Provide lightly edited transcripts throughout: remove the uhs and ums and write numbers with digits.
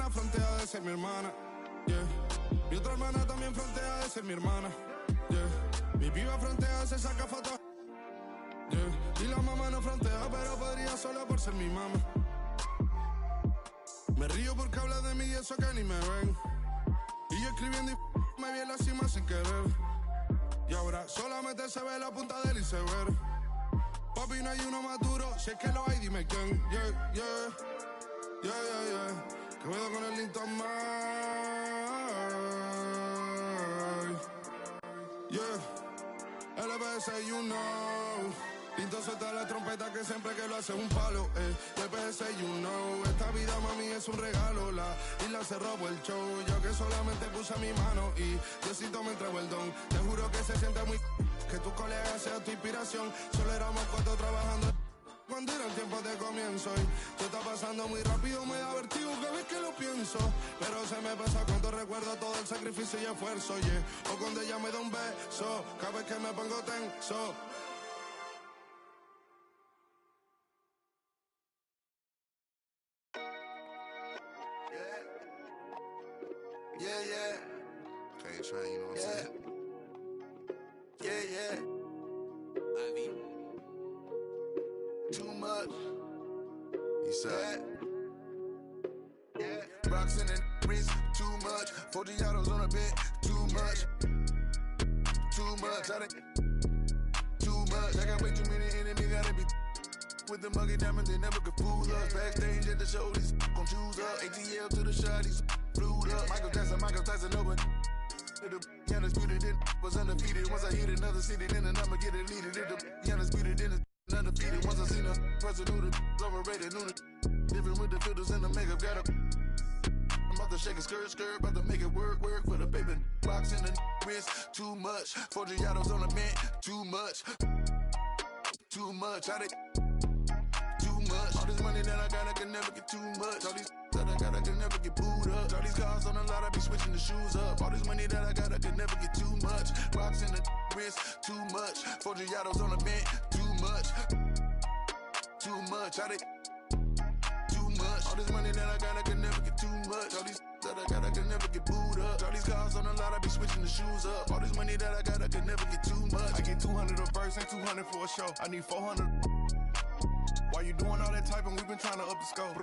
hermana frontea de ser mi hermana, yeah. Mi otra hermana también frontea de ser mi hermana, yeah. Mi piba frontea, se saca fotos, yeah. Y la mamá no frontea, pero podría solo por ser mi mamá. Me río porque habla de mí y eso que ni me ven. Y yo escribiendo y me vi en la cima sin querer. Y ahora solamente se ve la punta del iceberg. Papi, no hay uno más duro, si es que lo hay, dime quién. Yeah, yeah, yeah, yeah, yeah. Que cuido con el Linton Mike. Yeah, LPS, you know. Pinto suelta la trompeta que siempre que lo hace un palo, LPS, you know. Esta vida, mami, es un regalo, la isla se robó el show. Yo que solamente puse mi mano y Diosito me entregó el don. Te juro que se siente muy... que tu colega sea tu inspiración. Solo éramos 4 trabajando cuando era el tiempo de comienzo. Y todo está pasando muy rápido, me da vertigo cada vez que lo pienso. Pero se me pasa cuando recuerdo todo el sacrificio y esfuerzo, yeah. O cuando ella me da un beso, cada vez que me pongo tenso. Yeah. Okay, trying, you know what I'm saying? Yeah. I mean, too much. He said, yeah. Rocks in the wrist, too much. 40 autos on a bed, too much. Too much. Too much. I got way too many enemies, gotta be with the muggy diamonds, they never could fool us. Backstage at the show, these gon' choose up. ATL to the shot, these flew up. Michael Tyson, over. The undisputed, then was undefeated. Once I hit another city, then I'ma get it leaded. The undisputed, then it's undefeated. Once I seen a person who the overrated, knew the different with the filters and the makeup. Got a I'm about to shake a skirt, about to make it work for the baby. Box in the wrist, too much. 4 Giottos on the mint, too much. Too much, too much. All this money that I got, I can never get too much. All these that I got, I can never get booed up. All these cars on the lot, I be switching the shoes up. All this money that I got, I can never get too much. Rocks in the wrist, too much. 4 Giottos on the mint, too much. Too much, too much. All this money that I got, I can never get too much. All these that I got, I can never get booed up. All these cars on the lot, I be switching the shoes up. All this money that I got, I can never get too much. I get 200 a verse and 200 for a show. I need 400. Why you doing all that typing? We been trying to up the scope.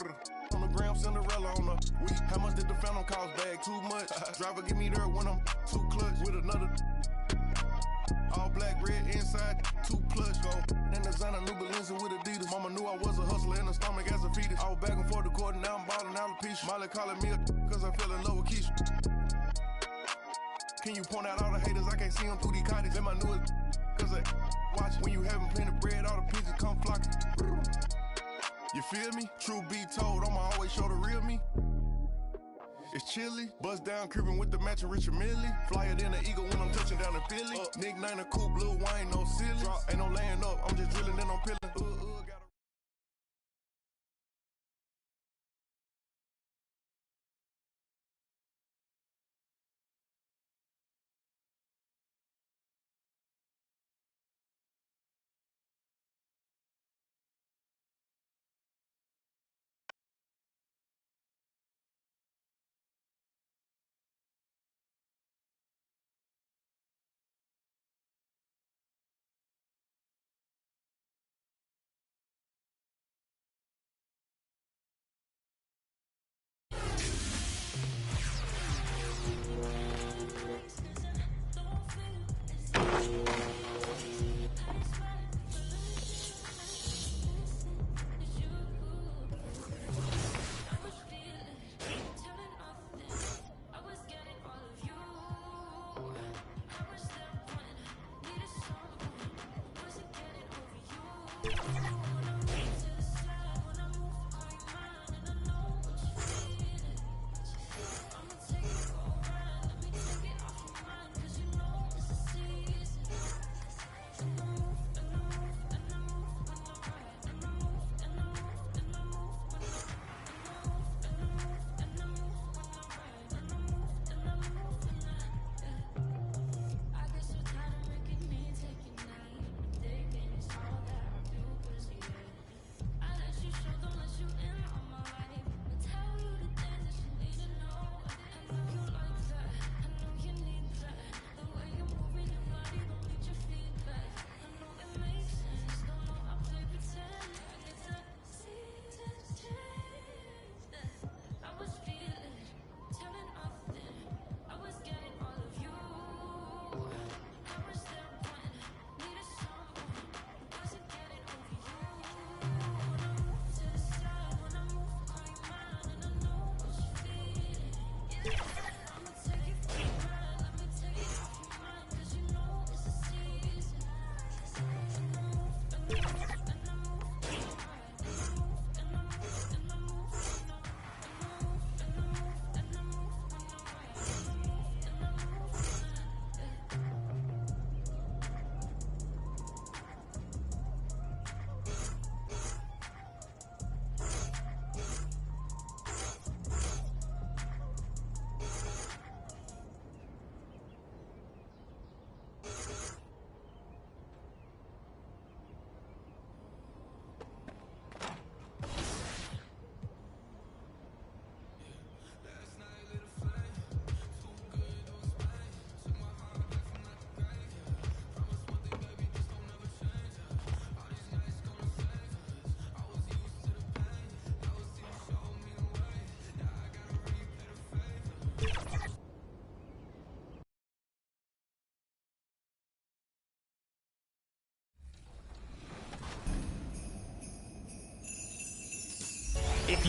On the gram, Cinderella on the week. How much did the phantom cost? Bag too much. Driver give me there when I'm 2 clutch with another. All black, red inside, 2 clutch go. Then designer new Balenciaga with Adidas. Mama knew I was a hustler in the stomach as a fetus. I was back and forth the court and now I'm balling out a piece. Molly calling me cause I fell in love with Keisha. Can you point out all the haters? I can't see them through these cottage. Then my newest cause I watch when you having plenty of bread, all the pigeons come flocking. You feel me? True be told, I'ma always show the real me. It's chilly, bust down cribbing with the matching Richard Millie. Flyer than an eagle when I'm touching down in Philly. Nick 9 a coupe, Lil Wayne, no silly. Ain't no laying up, I'm just drilling in on pillin'.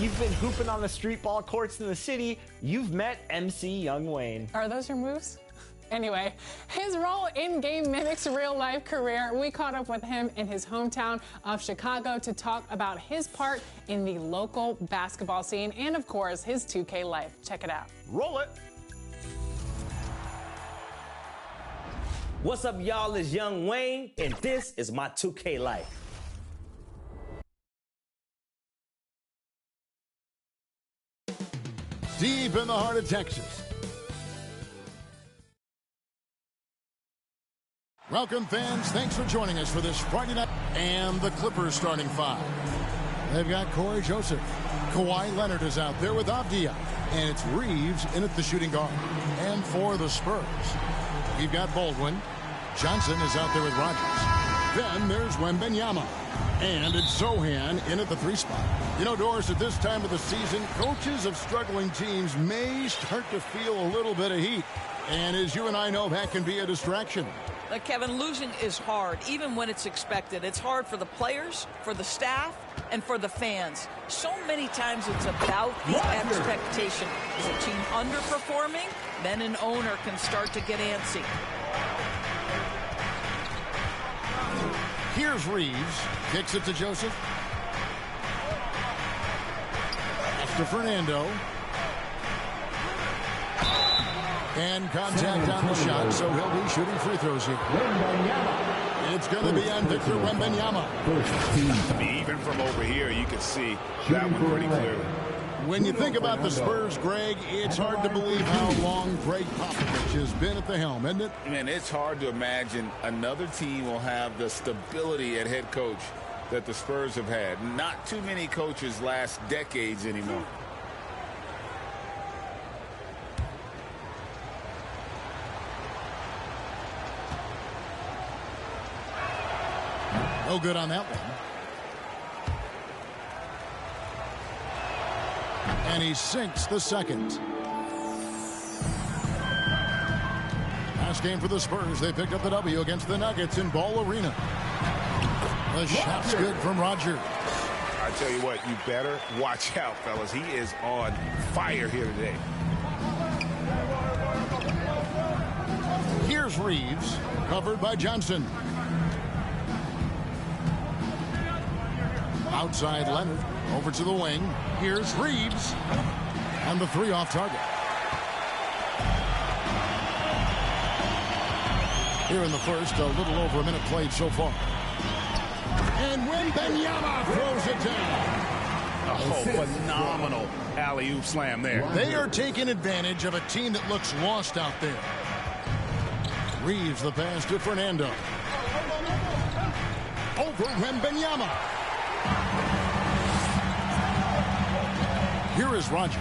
you've been hooping on the street ball courts in the city, you've met MC Young Wayne. Are those your moves? Anyway, his role in-game mimics real-life career. We caught up with him in his hometown of Chicago to talk about his part in the local basketball scene and, of course, his 2K life. Check it out. Roll it. What's up, y'all? It's Young Wayne, and this is my 2K life. Deep in the heart of Texas. Welcome, fans. Thanks for joining us for this Friday night. And the Clippers starting five. They've got Corey Joseph. Kawhi Leonard is out there with Avdia. And it's Reeves in at the shooting guard. And for the Spurs, we've got Baldwin. Johnson is out there with Rogers. Then there's Wembanyama. And it's Zohan in at the 3 spot. You know, Doris, at this time of the season, coaches of struggling teams may start to feel a little bit of heat. And as you and I know, that can be a distraction. Kevin, losing is hard, even when it's expected. It's hard for the players, for the staff, and for the fans. So many times it's about the expectation. Is a team underperforming? Then an owner can start to get antsy. Here's Reeves. Kicks it to Joseph. That's to Fernando. And contact on the shot, so he'll be shooting free throws here. It's going to be on Victor Wembanyama. Even from over here, you can see that one pretty clearly. When you think about the Spurs, Greg, it's hard to believe how long Greg Popovich has been at the helm, isn't it? Man, it's hard to imagine another team will have the stability at head coach that the Spurs have had. Not too many coaches last decades anymore. No good on that one. And he sinks the second. Last game for the Spurs. They picked up the W against the Nuggets in Ball Arena. The shot's good from Roger. I tell you what, you better watch out, fellas. He is on fire here today. Here's Reeves, covered by Johnson. Outside Leonard, over to the wing. Here's Reeves. And the 3 off target. Here in the first, a little over a minute played so far. And Wembanyama throws it down. Oh, phenomenal alley-oop slam there. They are taking advantage of a team that looks lost out there. Reeves the pass to Fernando. Over Wembanyama. Here is Rogers.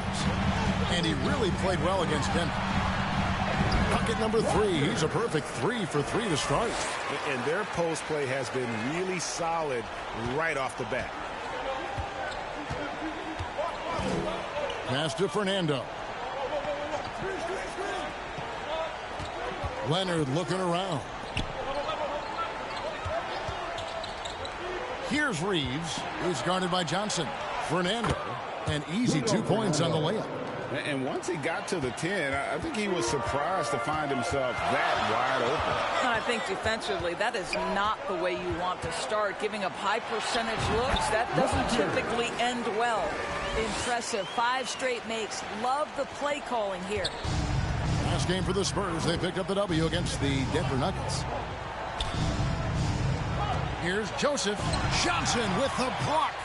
And he really played well against Denver. Bucket number 3. He's a perfect 3 for 3 to start. And their post play has been really solid right off the bat. Pass to Fernando. Leonard looking around. Here's Reeves. He's guarded by Johnson. Fernando. An easy 2 points on the layup. And once he got to the 10, I think he was surprised to find himself that wide open. And I think defensively, that is not the way you want to start. Giving up high percentage looks, that doesn't typically end well. Impressive. 5 straight makes. Love the play calling here. Last game for the Spurs. They picked up the W against the Denver Nuggets. Here's Joseph. Johnson with the block.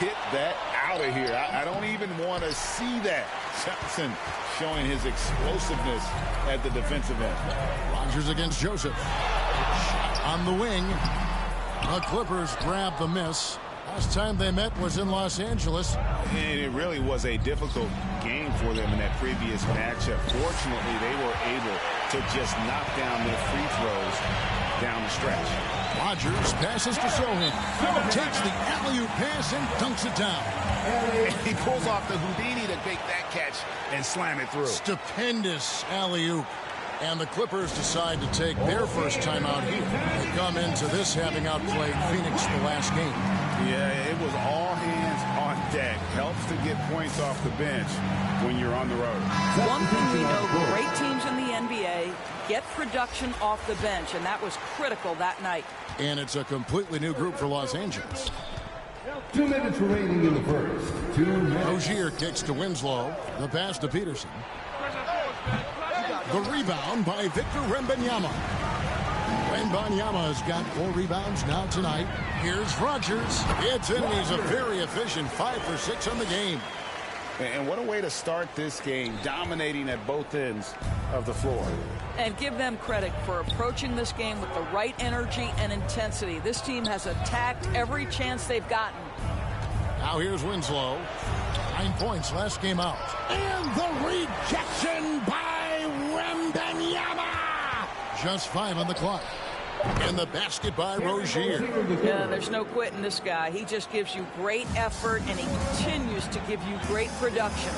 Get that out of here. I don't even want to see that. Johnson showing his explosiveness at the defensive end. Rogers against Joseph. Shot on the wing. The Clippers grab the miss. Last time they met was in Los Angeles. And it really was a difficult game for them in that previous matchup. Fortunately, they were able to just knock down their free throws down the stretch. Rogers passes to Zohan. Takes the alley-oop pass and dunks it down. He pulls off the Houdini to make that catch and slam it through. Stupendous alley-oop. And the Clippers decide to take their first time out here. They come into this having outplayed Phoenix the last game. Yeah, it was all hands on deck helps to get points off the bench when you're on the road. One thing we know, great teams in the NBA get production off the bench, and that was critical that night. And it's a completely new group for Los Angeles. 2 minutes remaining in the first. 2 minutes. Rozier kicks to Winslow. The pass to Peterson. The rebound by Victor Wembanyama. Wembanyama's got 4 rebounds now tonight. Here's Rogers. It's in, and he's a very efficient 5 for 6 on the game. And what a way to start this game, dominating at both ends of the floor. And give them credit for approaching this game with the right energy and intensity. This team has attacked every chance they've gotten. Now here's Winslow. 9 points last game out. And the rejection by Wembanyama. Just 5 on the clock. And the basket by Rozier. Yeah, there's no quitting this guy. He just gives you great effort, and he continues to give you great production.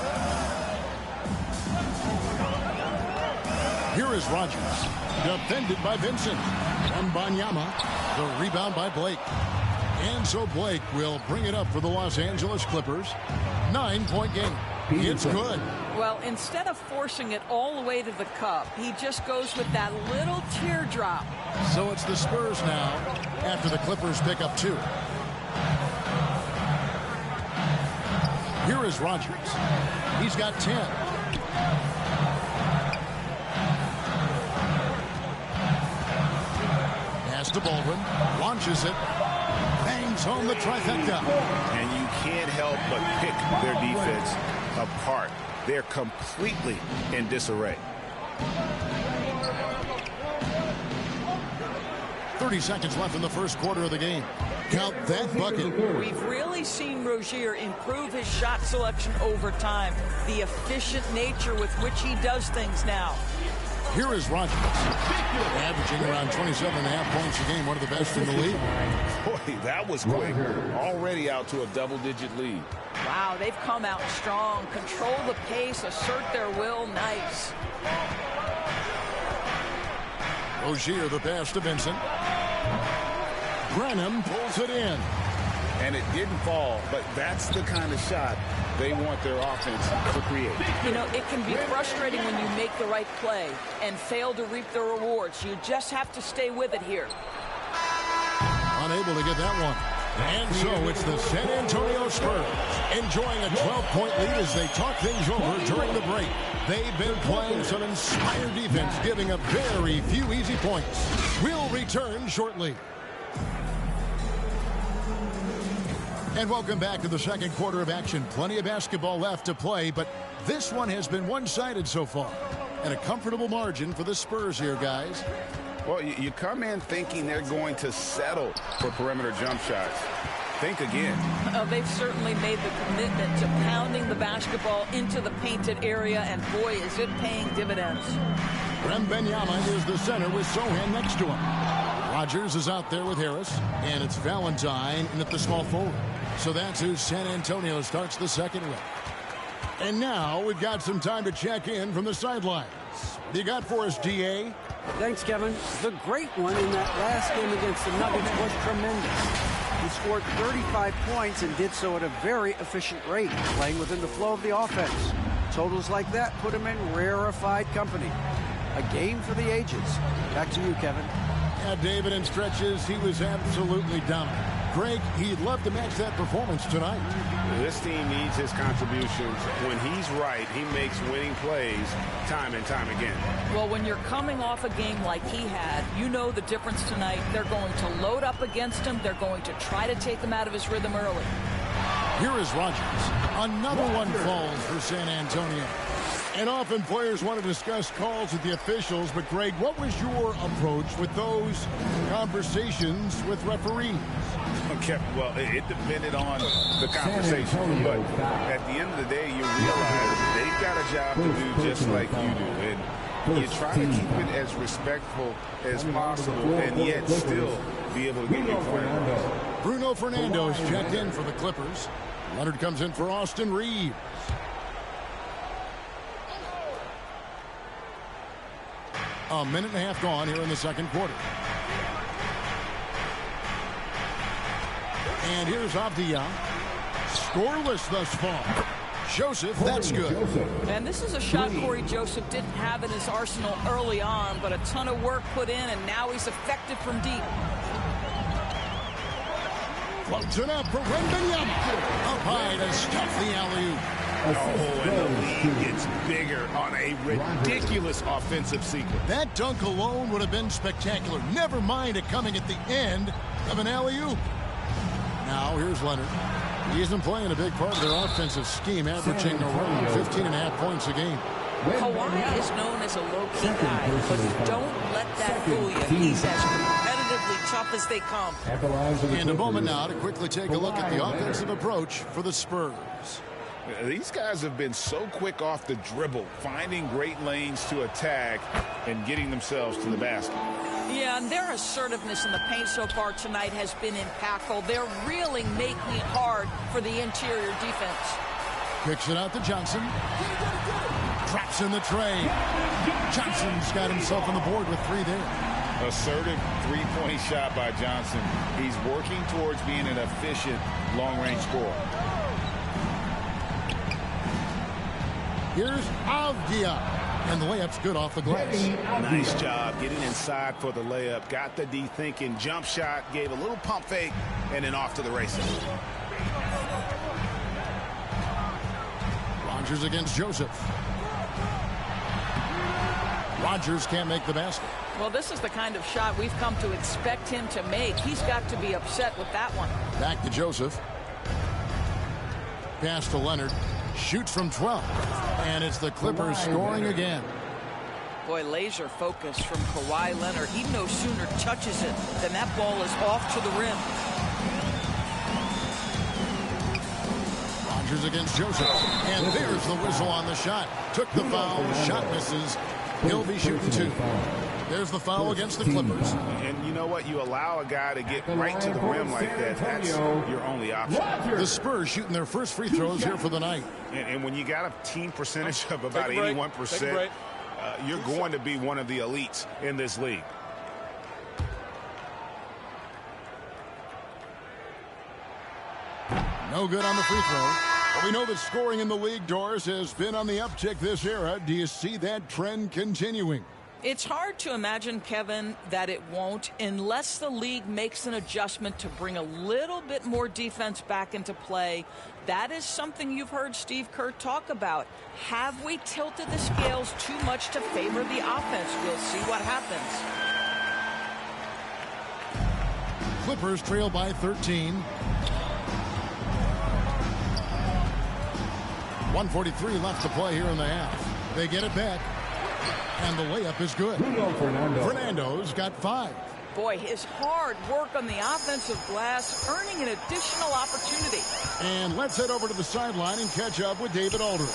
Here is Rogers. Defended by Vincent. Wembanyama. The rebound by Blake. And so Blake will bring it up for the Los Angeles Clippers. 9-point game. It's good. Well, instead of forcing it all the way to the cup, he just goes with that little teardrop. So it's the Spurs now after the Clippers pick up 2. Here is Rogers. He's got 10. Pass to Baldwin. Launches it. Bangs home the trifecta. And you can't help but pick their defense apart. They're completely in disarray. 30 seconds left in the first quarter of the game. Count that bucket. We've really seen Rozier improve his shot selection over time. The efficient nature with which he does things now. Here is Rogers. Averaging around 27.5 points a game. One of the best in the league. Boy, that was quick. Already out to a double-digit lead. Wow, they've come out strong. Control the pace, assert their will. Nice. Rozier, the pass to Vincent. Branham pulls it in. And it didn't fall, but that's the kind of shot they want their offense to create. You know, it can be frustrating when you make the right play and fail to reap the rewards. You just have to stay with it here. Unable to get that one. And so it's the San Antonio Spurs enjoying a 12-point lead as they talk things over during the break. They've been playing some inspired defense, giving up very few easy points. We'll return shortly. And welcome back to the second quarter of action. Plenty of basketball left to play, but this one has been one-sided so far. And a comfortable margin for the Spurs here, guys. Well, you come in thinking they're going to settle for perimeter jump shots. Think again. They've certainly made the commitment to pounding the basketball into the painted area, and boy, is it paying dividends. Wembanyama is the center with Sohan next to him. Rogers is out there with Harris, and it's Valentine in at the small forward. So that's who San Antonio starts the second with. And now we've got some time to check in from the sidelines. You got for us, DA? Thanks, Kevin. The great one in that last game against the Nuggets was tremendous. He scored 35 points and did so at a very efficient rate, playing within the flow of the offense. Totals like that put him in rarefied company. A game for the ages. Back to you, Kevin. Yeah, David, in stretches, he was absolutely dominant. Greg, he'd love to match that performance tonight. This team needs his contributions. When he's right, he makes winning plays time and time again. Well, when you're coming off a game like he had, you know the difference tonight. They're going to load up against him. They're going to try to take him out of his rhythm early. Here is Rogers. Another one falls for San Antonio. And often players want to discuss calls with the officials, but Greg, what was your approach with those conversations with referees? Okay, well, it depended on the conversation, but at the end of the day, you realize they've got a job to do just like you do, and you try to keep it as respectful as possible, and yet still be able to get your point across. Bruno Fernando's checked in for the Clippers. Leonard comes in for Austin Reeves. A minute and a half gone here in the second quarter. And here's Avdia. Scoreless thus far. Joseph, that's good. And this is a shot Corey Joseph didn't have in his arsenal early on, but a ton of work put in, and now he's effective from deep. Floats it up for Wembanyama. Up high to stuff the alley-oop. Oh, and the lead gets bigger on a ridiculous offensive sequence. That dunk alone would have been spectacular. Never mind it coming at the end of an alley-oop. Now here's Leonard. He's been playing a big part of their offensive scheme, averaging around 15.5 points a game. Kawhi is known as a low-key guy, but don't let that fool you. He's as competitively tough as they come. And a moment now to quickly take a look at the offensive approach for the Spurs. These guys have been so quick off the dribble, finding great lanes to attack and getting themselves to the basket. Yeah, and their assertiveness in the paint so far tonight has been impactful. They're really making it hard for the interior defense. Kicks it out to Johnson. Traps in the tray. Johnson's got himself on the board with 3 there. Assertive three-point shot by Johnson. He's working towards being an efficient long-range scorer. Here's Avdia. And the layup's good off the glass. Nice job getting inside for the layup. Got the D thinking. Jump shot. Gave a little pump fake. And then off to the races. Rodgers against Joseph. Rodgers can't make the basket. Well, this is the kind of shot we've come to expect him to make. He's got to be upset with that one. Back to Joseph. Pass to Leonard. Shoots from 12. And it's the Clippers scoring again. Boy, laser focus from Kawhi Leonard. He no sooner touches it than that ball is off to the rim. Rodgers against Joseph. And there's the whistle on the shot. Took the foul. Shot misses. He'll be shooting 2. There's the foul against the Clippers. And you know what? You allow a guy to get right to the rim like that. That's your only option. The Spurs shooting their first free throws here for the night. And when you got a team percentage of about 81%, you're going to be one of the elites in this league. No good on the free throw. But we know that scoring in the league, Doris, has been on the uptick this era. Do you see that trend continuing? It's hard to imagine, Kevin, that it won't unless the league makes an adjustment to bring a little bit more defense back into play. That is something you've heard Steve Kerr talk about. Have we tilted the scales too much to favor the offense? We'll see what happens. Clippers trail by 13. 1:43 left to play here in the half. They get it back. And the layup is good. Fernando's got 5. Boy, his hard work on the offensive glass, earning an additional opportunity. And let's head over to the sideline and catch up with David Aldridge.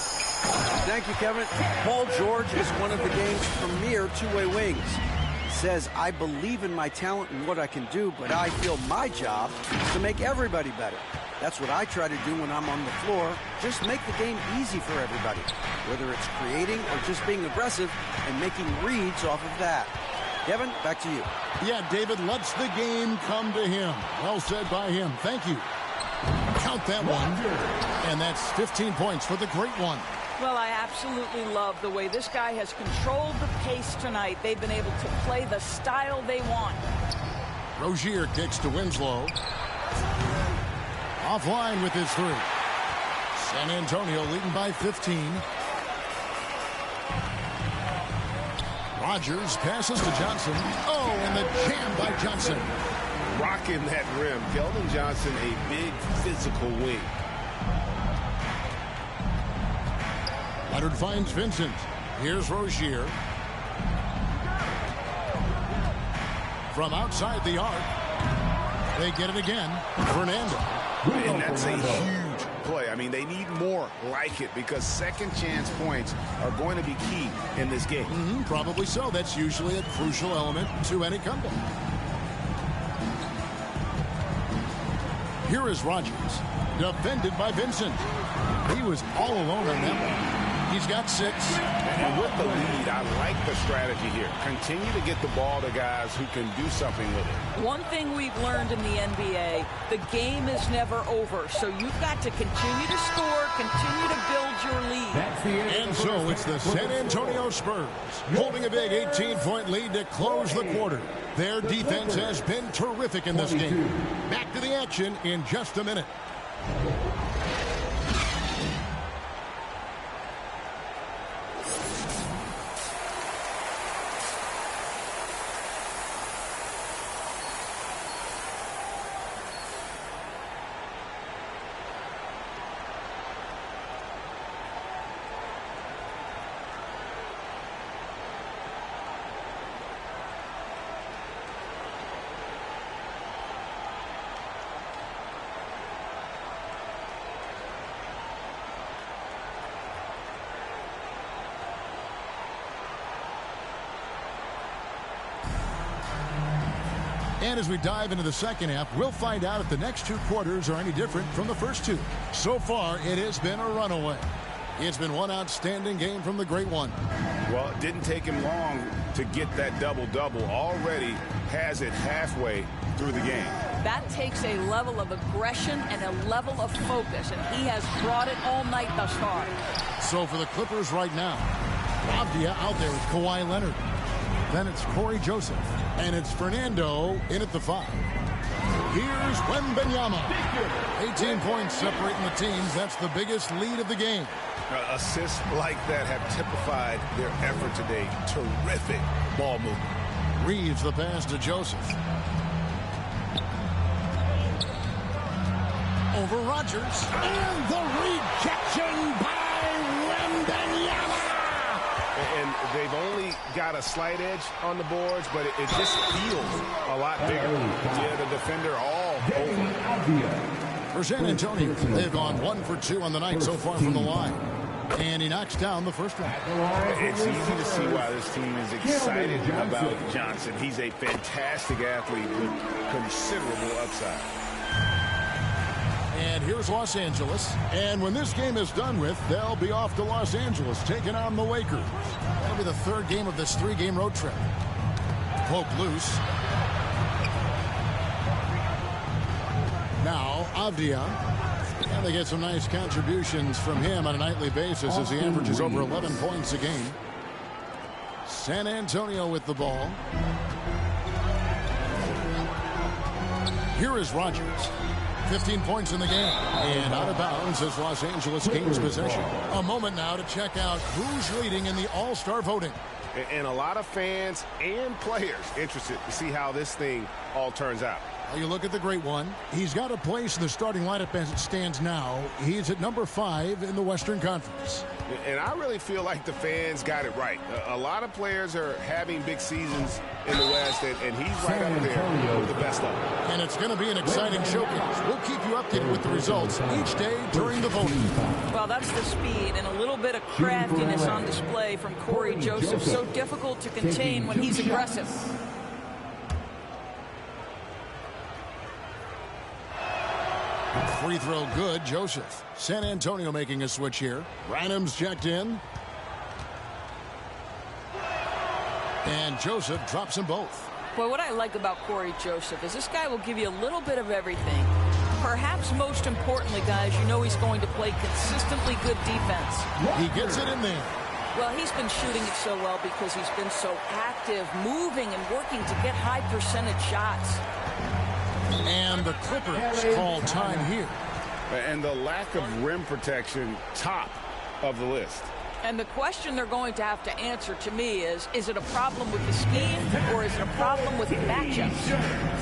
Thank you, Kevin. Paul George is one of the game's premier two-way wings. He says, I believe in my talent and what I can do, but I feel my job is to make everybody better. That's what I try to do when I'm on the floor. Just make the game easy for everybody, whether it's creating or just being aggressive and making reads off of that. Kevin, back to you. Yeah, David lets the game come to him. Well said by him. Thank you. Count that one. And that's 15 points for the great one. Well, I absolutely love the way this guy has controlled the pace tonight. They've been able to play the style they want. Rozier kicks to Winslow. Offline with his 3. San Antonio leading by 15. Rodgers passes to Johnson. Oh, and the jam by Johnson. Rocking that rim. Keldon Johnson, a big physical wing. Leonard finds Vincent. Here's Rozier. From outside the arc. They get it again. Fernando. And that's a huge play. I mean, they need more like it because second chance points are going to be key in this game. Probably so. That's usually a crucial element to any comeback. Here is Rodgers, defended by Vincent. He was all alone on that one. He's got 6. And with the lead, I like the strategy here. Continue to get the ball to guys who can do something with it. One thing we've learned in the NBA, the game is never over. So you've got to continue to score, continue to build your lead. And so it's the San Antonio Spurs holding a big 18-point lead to close the quarter. Their defense has been terrific in this game. Back to the action in just a minute. And as we dive into the second half, we'll find out if the next 2 quarters are any different from the first 2. So far, it has been a runaway. It's been one outstanding game from the Great One. Well, it didn't take him long to get that double-double. Already has it halfway through the game. That takes a level of aggression and a level of focus, and he has brought it all night thus far. So for the Clippers right now, Avdia out there with Kawhi Leonard. Then it's Corey Joseph. And it's Fernando in at the 5. Here's Wembanyama. 18 points separating the teams. That's the biggest lead of the game. Assists like that have typified their effort today. Terrific ball movement. Reeves the pass to Joseph. Over Rodgers. And the rejection by Wembanyama. And they've only got a slight edge on the boards, but it just feels a lot bigger. Yeah, the defender all over. For San Antonio, they've gone 1 for 2 on the night so far from the line. And he knocks down the first one. It's easy to see why this team is excited about Johnson. He's a fantastic athlete with considerable upside. And here's Los Angeles. And when this game is done with, they'll be off to Los Angeles, taking on the Lakers. That'll be the 3rd game of this 3-game road trip. Poke loose. Now, Avdia. And they get some nice contributions from him on a nightly basis as he averages over 11 points a game. San Antonio with the ball. Here is Rodgers. 15 points in the game. And out of bounds as Los Angeles gains possession. A moment now to check out who's leading in the All-Star voting. And a lot of fans and players interested to see how this thing all turns out. Well, you look at the Great One. He's got a place in the starting lineup as it stands now. He's at number 5 in the Western Conference. And I really feel like the fans got it right. A lot of players are having big seasons in the West, and he's right up there with the best of them. And it's going to be an exciting showcase. We'll keep you updated with the results each day during the voting. Well, that's the speed and a little bit of craftiness on display from Corey Joseph. So difficult to contain when he's aggressive. Free throw good, Joseph. San Antonio making a switch here. Branham's checked in. And Joseph drops them both. Well, what I like about Corey Joseph is this guy will give you a little bit of everything. Perhaps most importantly, guys, you know he's going to play consistently good defense. He gets it in there. Well, he's been shooting it so well because he's been so active, moving and working to get high percentage shots. And the Clippers call time here. And the lack of rim protection, top of the list. And the question they're going to have to answer to me is it a problem with the scheme or is it a problem with matchups?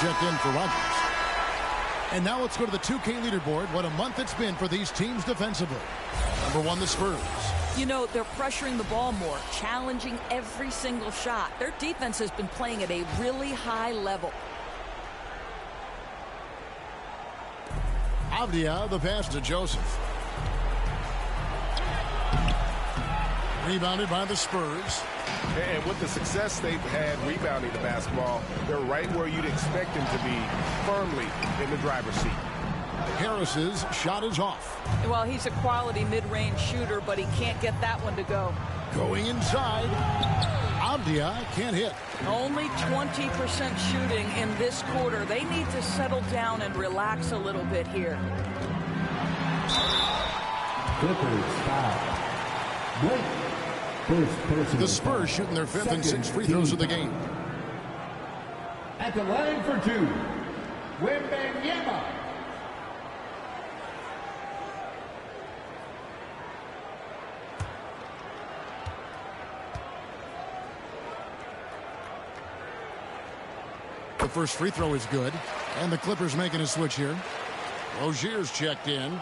checked in for Rogers. And now let's go to the 2K leaderboard. What a month it's been for these teams defensively. Number 1, the Spurs. You know, they're pressuring the ball more, challenging every single shot. Their defense has been playing at a really high level. Avdia, the pass to Joseph. Rebounded by the Spurs. And with the success they've had rebounding the basketball, they're right where you'd expect them to be, firmly in the driver's seat. Harris's shot is off. Well, he's a quality mid-range shooter, but he can't get that one to go. Going inside. Avdia can't hit. Only 20% shooting in this quarter. They need to settle down and relax a little bit here. Clippers foul. Blake. The Spurs shooting their 5th and 6th free throws of the game. At the line for 2, Wembanyama. The first free throw is good. And the Clippers making a switch here. Rozier's checked in.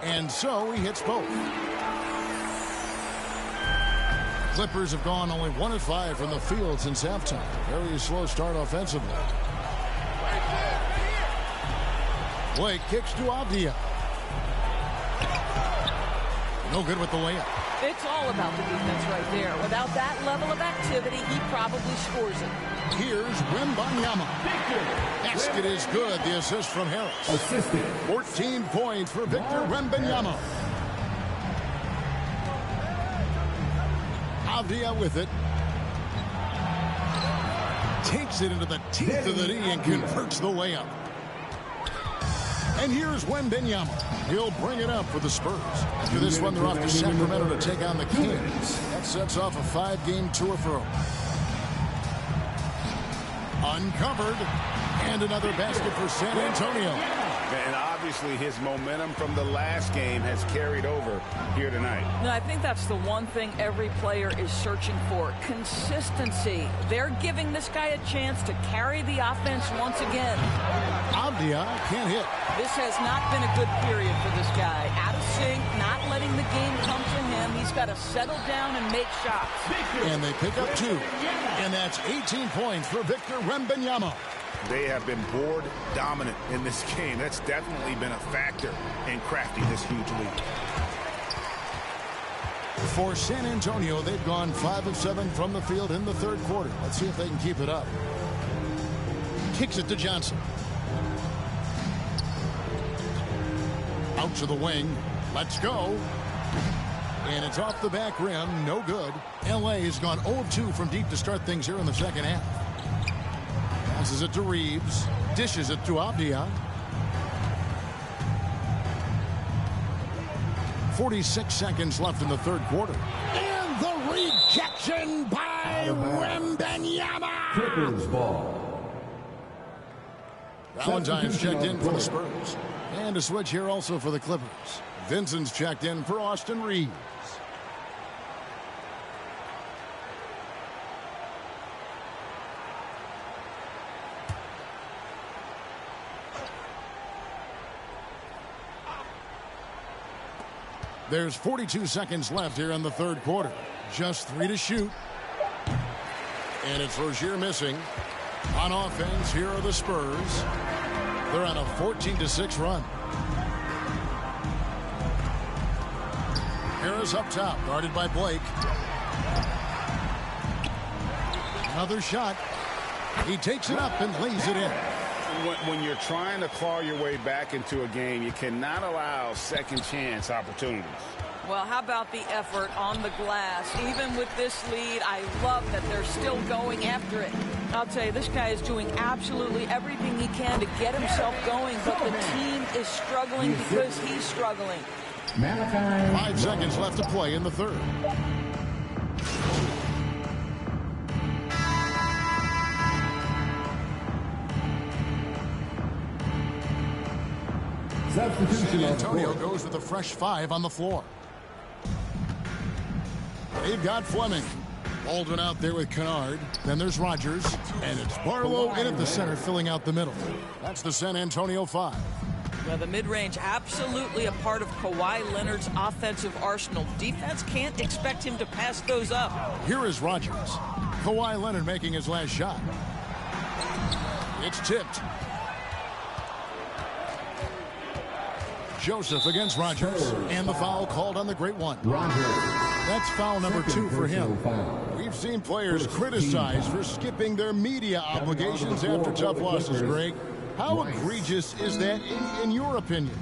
And so he hits both. Clippers have gone only 1 of 5 from the field since halftime. Very slow start offensively. Blake kicks to Avdia. No good with the layup. It's all about the defense right there. Without that level of activity, he probably scores it. Here's Wembanyama. Basket is good. The assist from Harris. Assisted. 14 points for Victor Wembanyama. Avdia with it. Takes it into the teeth of the D and converts the layup. And here's Wembanyama. He'll bring it up for the Spurs. After this one, they're off to Sacramento to take on the Kings. That sets off a 5-game tour for them. Uncovered. And another basket for San Antonio. And obviously his momentum from the last game has carried over here tonight. No, I think that's the one thing every player is searching for. Consistency. They're giving this guy a chance to carry the offense once again. Avdia can't hit. This has not been a good period for this guy. Out of sync, not letting the game come to him. He's got to settle down and make shots. And they pick up 2. And that's 18 points for Victor Wembanyama. They have been board dominant in this game. That's definitely been a factor in crafting this huge lead. For San Antonio, they've gone 5 of 7 from the field in the 3rd quarter. Let's see if they can keep it up. Kicks it to Johnson. Out to the wing. Let's go. And it's off the back rim. No good. LA has gone 0 of 2 from deep to start things here in the second half. Passes it to Reeves. Dishes it to Avdia. 46 seconds left in the 3rd quarter. And the rejection by Wembanyama. Clippers ball. Valentine's checked in for the Spurs. And a switch here also for the Clippers. Vincent's checked in for Austin Reeves. There's 42 seconds left here in the 3rd quarter. Just 3 to shoot. And it's Rozier missing. On offense, here are the Spurs. They're on a 14-6 run. Harris up top, guarded by Blake. Another shot. He takes it up and lays it in. When you're trying to claw your way back into a game, you cannot allow second chance opportunities. Well, how about the effort on the glass? Even with this lead, I love that they're still going after it. I'll tell you, this guy is doing absolutely everything he can to get himself going, but the team is struggling because he's struggling. 5 seconds left to play in the 3rd. Substitution San on Antonio court. goes with a fresh 5 on the floor. They've got Fleming. Baldwin out there with Kennard. Then there's Rogers. And it's Barlow in at the center, filling out the middle. That's the San Antonio 5. Now, the mid-range absolutely a part of Kawhi Leonard's offensive arsenal. Defense can't expect him to pass those up. Here is Rogers. Kawhi Leonard making his last shot. It's tipped. Joseph against Rogers. And the foul called on the great one. That's foul number 2 for him. We've seen players criticized for skipping their media obligations after tough losses, Greg. How egregious is that in your opinion?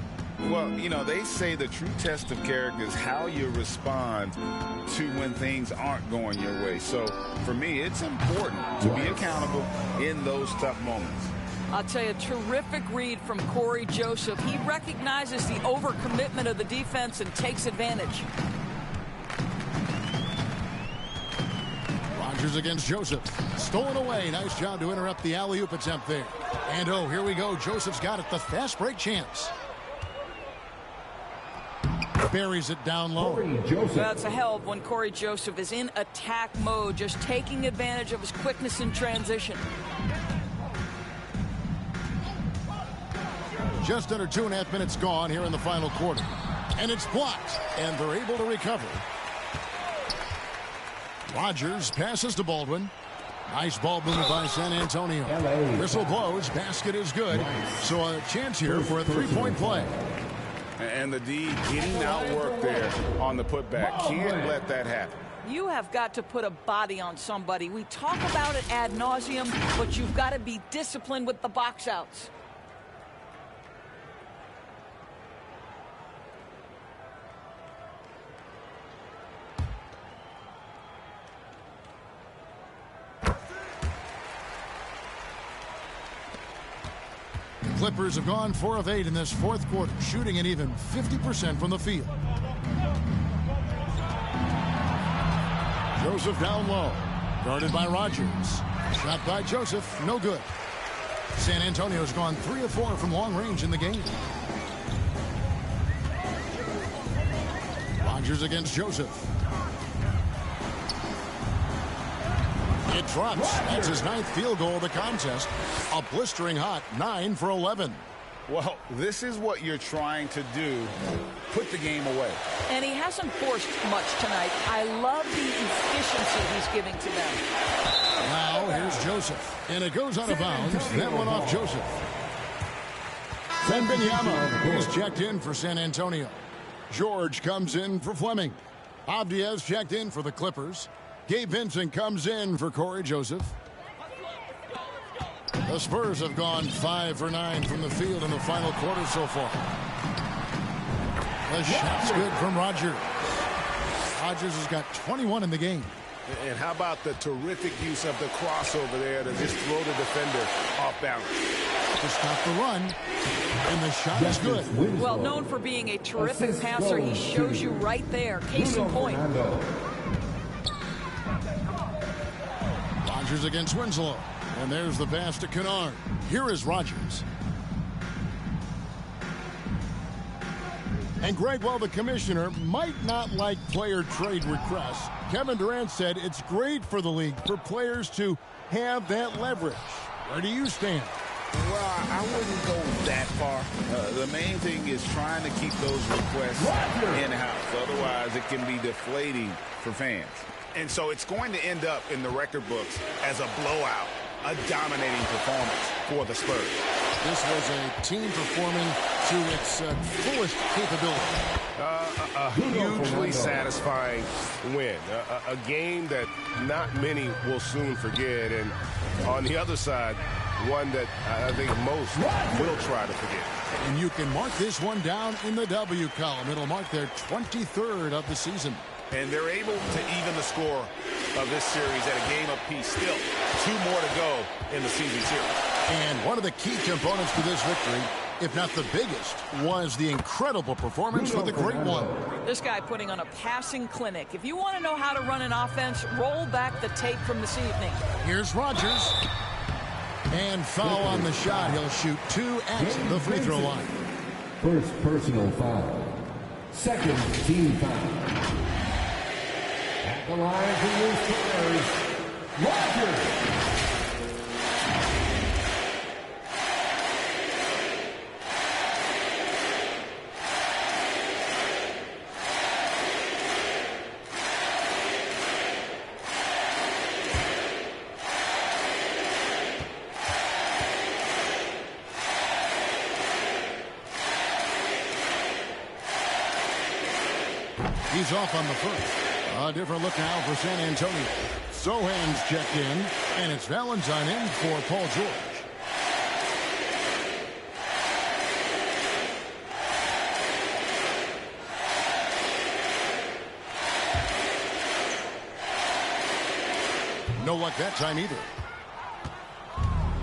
Well, you know, they say the true test of character is how you respond to when things aren't going your way. So, for me, it's important to be accountable in those tough moments. I'll tell you, terrific read from Corey Joseph. He recognizes the overcommitment of the defense and takes advantage. Rogers against Joseph. Stolen away. Nice job to interrupt the alley-oop attempt there. And oh, here we go. Joseph's got it. The fast break chance. Buries it down low. That's a help when Corey Joseph is in attack mode, just taking advantage of his quickness in transition. Just under 2.5 minutes gone here in the final quarter. And it's blocked. And they're able to recover. Rogers passes to Baldwin. Nice ball movement by San Antonio. Whistle blows. Basket is good. So a chance here for a three-point play. And the D getting outworked there on the putback. Can't let that happen. You have got to put a body on somebody. We talk about it ad nauseum, but you've got to be disciplined with the box outs. Clippers have gone 4 of 8 in this fourth quarter, shooting an even 50% from the field. Joseph down low, guarded by Rogers. Shot by Joseph, no good. San Antonio's gone 3 of 4 from long range in the game. Rogers against Joseph. It drops. That's his 9th field goal of the contest. A blistering hot 9 for 11. Well, this is what you're trying to do. Put the game away. And he hasn't forced much tonight. I love the efficiency he's giving to them. Now here's Joseph. And it goes out of bounds. That one off Joseph. Wembanyama is checked in for San Antonio. George comes in for Fleming. Abdiaz checked in for the Clippers. Gabe Vincent comes in for Corey Joseph. The Spurs have gone 5 for 9 from the field in the final quarter so far. The shot's good from Rogers. Rogers has got 21 in the game. And how about the terrific use of the crossover there to just throw the defender off balance. To stop the run. And the shot is good. Well, known for being a terrific passer, he shows you right there. Case in point. Rogers against Winslow. And there's the pass to Kennard. Here is Rogers. And Greg, while the commissioner might not like player trade requests, Kevin Durant said it's great for the league for players to have that leverage. Where do you stand? Well, I wouldn't go that far. The main thing is trying to keep those requests in-house. Otherwise, it can be deflating for fans. And so it's going to end up in the record books as a blowout, a dominating performance for the Spurs. This was a team performing to its fullest capability. A hugely satisfying win. A game that not many will soon forget. And on the other side, one that I think most will try to forget. And you can mark this one down in the W column. It'll mark their 23rd of the season. And they're able to even the score of this series at a game apiece. Still, 2 more to go in the season series. And one of the key components to this victory, if not the biggest, was the incredible performance for the great one. This guy putting on a passing clinic. If you want to know how to run an offense, roll back the tape from this evening. Here's Rogers. And foul on the shot. He'll shoot 2 at the free throw line. First personal foul. Second team foul. At the line for your Spurs, Rogers. He's off on the first. A different look now for San Antonio. Sohan's checked in, and it's Valentine in for Paul George. No luck that time either.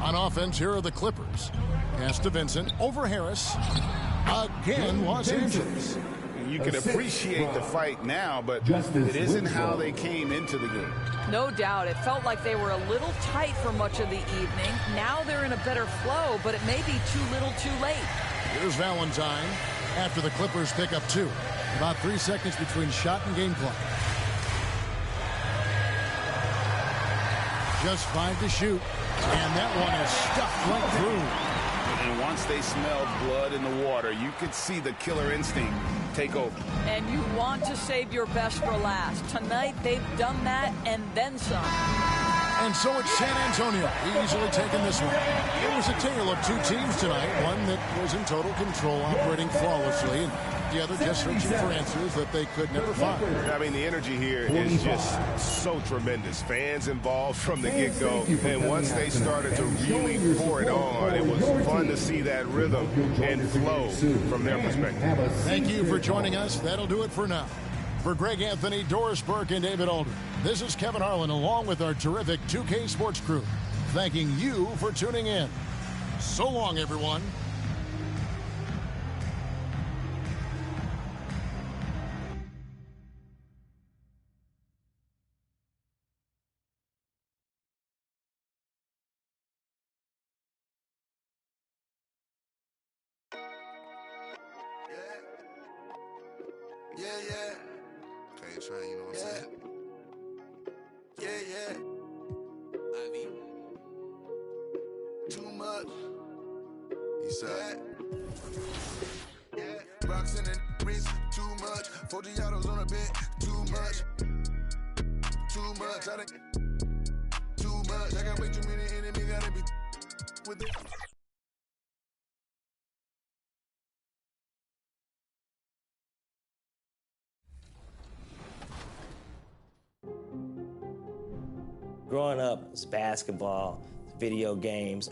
On offense, here are the Clippers. Pass to Vincent, over Harris. Again, Los Angeles. You can appreciate the fight now, but it isn't how they came into the game. No doubt. It felt like they were a little tight for much of the evening. Now they're in a better flow, but it may be too little too late. Here's Valentine after the Clippers pick up 2. About 3 seconds between shot and game clock. Just 5 to shoot, and that one is stuffed right through. And once they smelled blood in the water, you could see the killer instinct take over. And you want to save your best for last. Tonight, they've done that and then some. And so it's San Antonio easily taking this one. It was a tale of 2 teams tonight. One that was in total control, operating flawlessly, and the other just searching for answers that they could never find. I mean, the energy here is just so tremendous. Fans involved from the get-go, and once they started to really pour it on, it was fun to see that rhythm and flow from their perspective. Thank you for joining us. That'll do it for now. For Greg Anthony, Doris Burke, and David Aldrin, this is Kevin Harlan along with our terrific 2K Sports crew, thanking you for tuning in. So long, everyone. Yeah. K-Train, you know what I'm saying? Yeah. Ivy. Too much. He said. Yeah. Rocks in the wrist, too much. 40 autos on a bit, too much. Too much. Too much. I got way too many enemies, gotta be with it. Growing up, it's basketball, video games.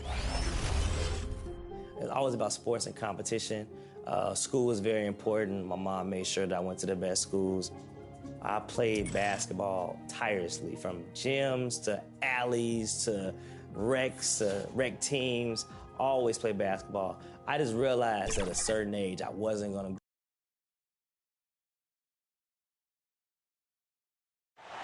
It's always about sports and competition. School was very important. My mom made sure that I went to the best schools. I played basketball tirelessly, from gyms to alleys to rec teams. Always played basketball. I just realized at a certain age I wasn't going to.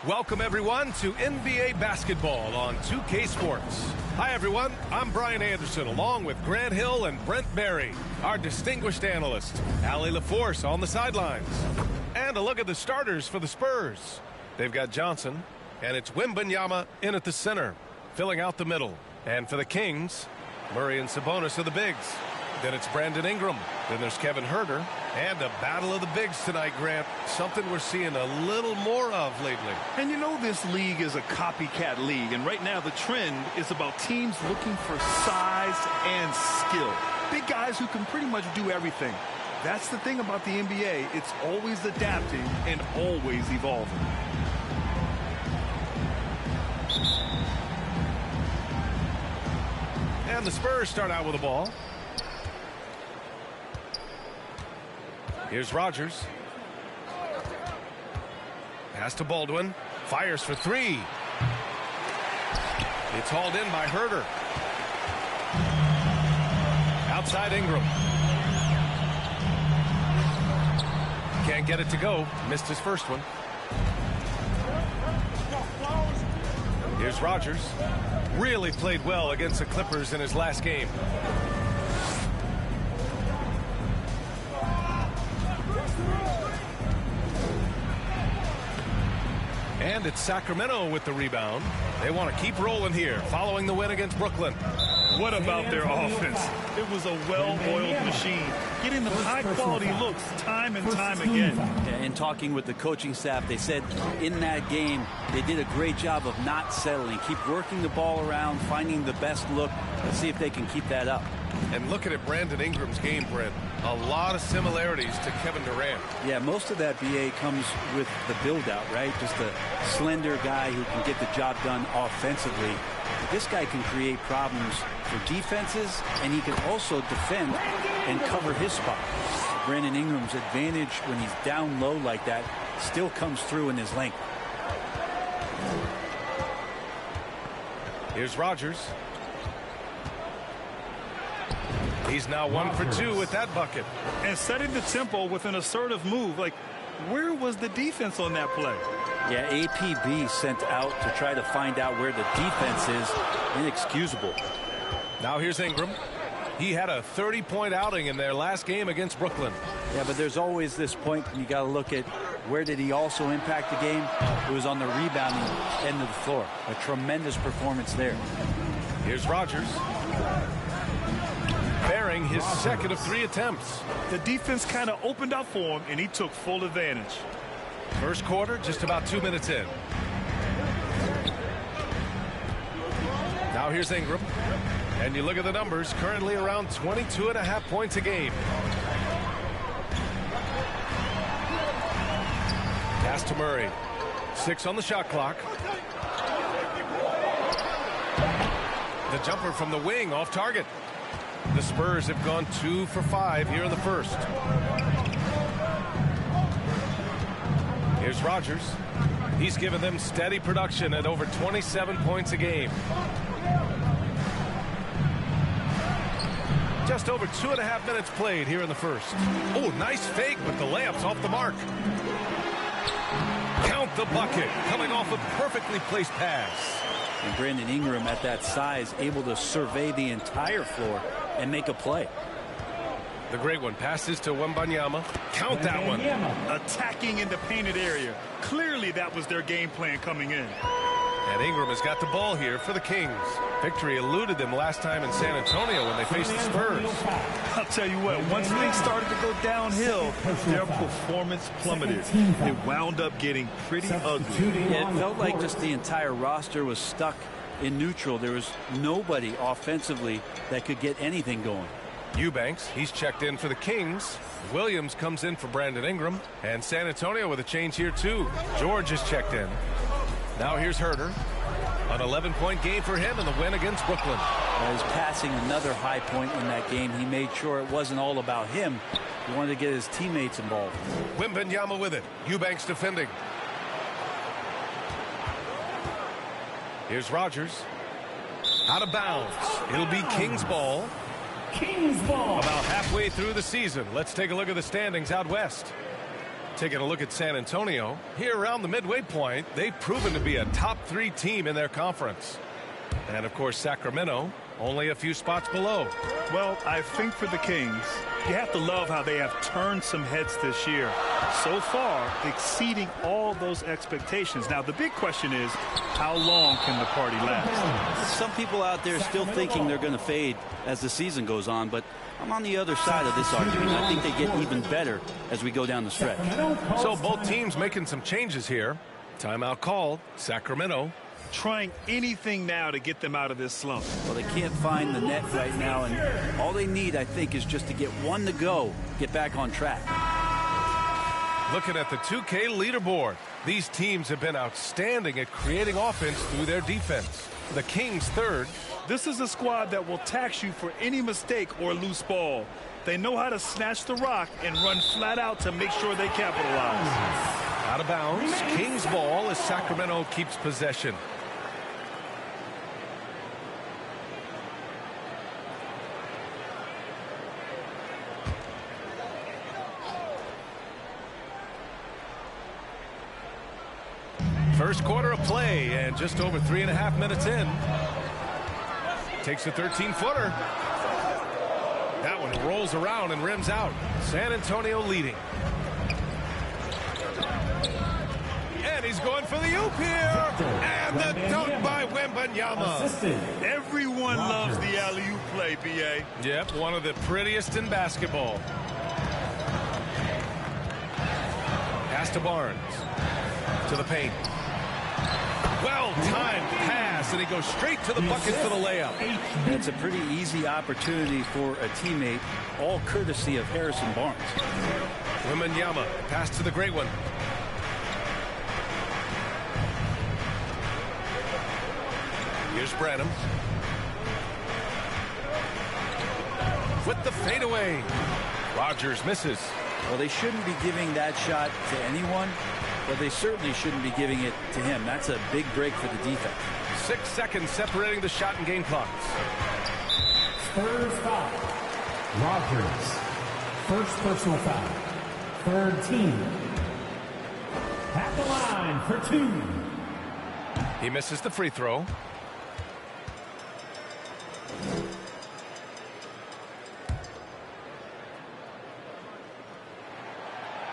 Welcome, everyone, to NBA Basketball on 2K Sports. Hi, everyone. I'm Brian Anderson, along with Grant Hill and Brent Berry, our distinguished analysts. Allie LaForce on the sidelines. And a look at the starters for the Spurs. They've got Johnson, and it's Wembanyama in at the center, filling out the middle. And for the Kings, Murray and Sabonis are the bigs. Then it's Brandon Ingram. Then there's Kevin Huerter. And a battle of the bigs tonight, Grant. Something we're seeing a little more of lately. And you know this league is a copycat league. And right now the trend is about teams looking for size and skill. Big guys who can pretty much do everything. That's the thing about the NBA. It's always adapting and always evolving. And the Spurs start out with the ball. Here's Rogers. Pass to Baldwin. Fires for 3. It's hauled in by Huerter. Outside Ingram. Can't get it to go. Missed his first one. Here's Rogers. Really played well against the Clippers in his last game. hand, it's Sacramento with the rebound. They want to keep rolling here following the win against Brooklyn. What about their offense? It was a well-oiled machine, getting them high-quality looks time and time again. In talking with the coaching staff, they said in that game they did a great job of not settling. Keep working the ball around, finding the best look. Let's see if they can keep that up. And looking at Brandon Ingram's game, Brent, a lot of similarities to Kevin Durant. Yeah, most of that, BA, comes with the build-out, right? Just a slender guy who can get the job done offensively. But this guy can create problems for defenses, and he can also defend and cover his spot. Brandon Ingram's advantage when he's down low like that still comes through in his length. Here's Rogers. He's now 1 for 2 with that bucket. And setting the tempo with an assertive move. Like, where was the defense on that play? Yeah, APB sent out to try to find out where the defense is. Inexcusable. Now here's Ingram. He had a 30-point outing in their last game against Brooklyn. Yeah, but there's always this point you got to look at where did he also impact the game. It was on the rebounding end of the floor. A tremendous performance there. Here's Rogers. Bearing his second of 3 attempts. The defense kind of opened up for him, and he took full advantage. First quarter, just about 2 minutes in. Now here's Ingram. And you look at the numbers, currently around 22.5 points a game. Pass to Murray. 6 on the shot clock. The jumper from the wing off target. The Spurs have gone 2 for 5 here in the first. Here's Rogers. He's given them steady production at over 27 points a game. Just over 2.5 minutes played here in the first. Oh, nice fake, but the layup's off the mark. Count the bucket, coming off a perfectly placed pass. And Brandon Ingram at that size able to survey the entire floor and make a play. The great one passes to Wembanyama. Count that one. Attacking in the painted area. Clearly that was their game plan coming in. And Ingram has got the ball here for the Kings. Victory eluded them last time in San Antonio when they faced the Spurs. I'll tell you what, once things started to go downhill, their performance plummeted. It wound up getting pretty ugly. Yeah, it felt like just the entire roster was stuck in neutral. There was nobody offensively that could get anything going. Eubanks, he's checked in for the Kings. Williams comes in for Brandon Ingram. And San Antonio with a change here too. George is checked in. Now here's Herter. An 11-point game for him in the win against Brooklyn. He's passing another high point in that game. He made sure it wasn't all about him. He wanted to get his teammates involved. Wembanyama with it. Eubanks defending. Here's Rogers. Out of bounds. It'll be Kings ball. Kings ball. About halfway through the season. Let's take a look at the standings out west. Taking a look at San Antonio. Here around the midway point, they've proven to be a top 3 team in their conference. And of course, Sacramento, only a few spots below. Well, I think for the Kings, you have to love how they have turned some heads this year. So far, exceeding all those expectations. Now, the big question is, how long can the party last? Some people out there still thinking they're going to fade as the season goes on, but I'm on the other side of this argument. I think they get even better as we go down the stretch. So both teams making some changes here. Timeout called. Sacramento trying anything now to get them out of this slump. Well, they can't find the net right now, and all they need, I think, is just to get one to go, get back on track. Looking at the 2K leaderboard, these teams have been outstanding at creating offense through their defense. The Kings third. This is a squad that will tax you for any mistake or loose ball. They know how to snatch the rock and run flat out to make sure they capitalize. Out of bounds. Kings ball as Sacramento keeps possession. First quarter of play and just over 3.5 minutes in. Takes a 13-footer. That one rolls around and rims out. San Antonio leading. And he's going for the oop here. And the dunk by Wembanyama. Everyone loves the alley-oop play, B.A. Yep, one of the prettiest in basketball. Pass to Barnes. To the paint. Well-timed pass, and he goes straight to the bucket for the layup. It's a pretty easy opportunity for a teammate, all courtesy of Harrison Barnes. Wembanyama, pass to the great one. Here's Branham. With the fadeaway. Rogers misses. Well, they shouldn't be giving that shot to anyone, but they certainly shouldn't be giving it to him. That's a big break for the defense. 6 seconds separating the shot and game clocks. Spurs foul. Rogers. First personal foul. Third team. At the line for 2. He misses the free throw.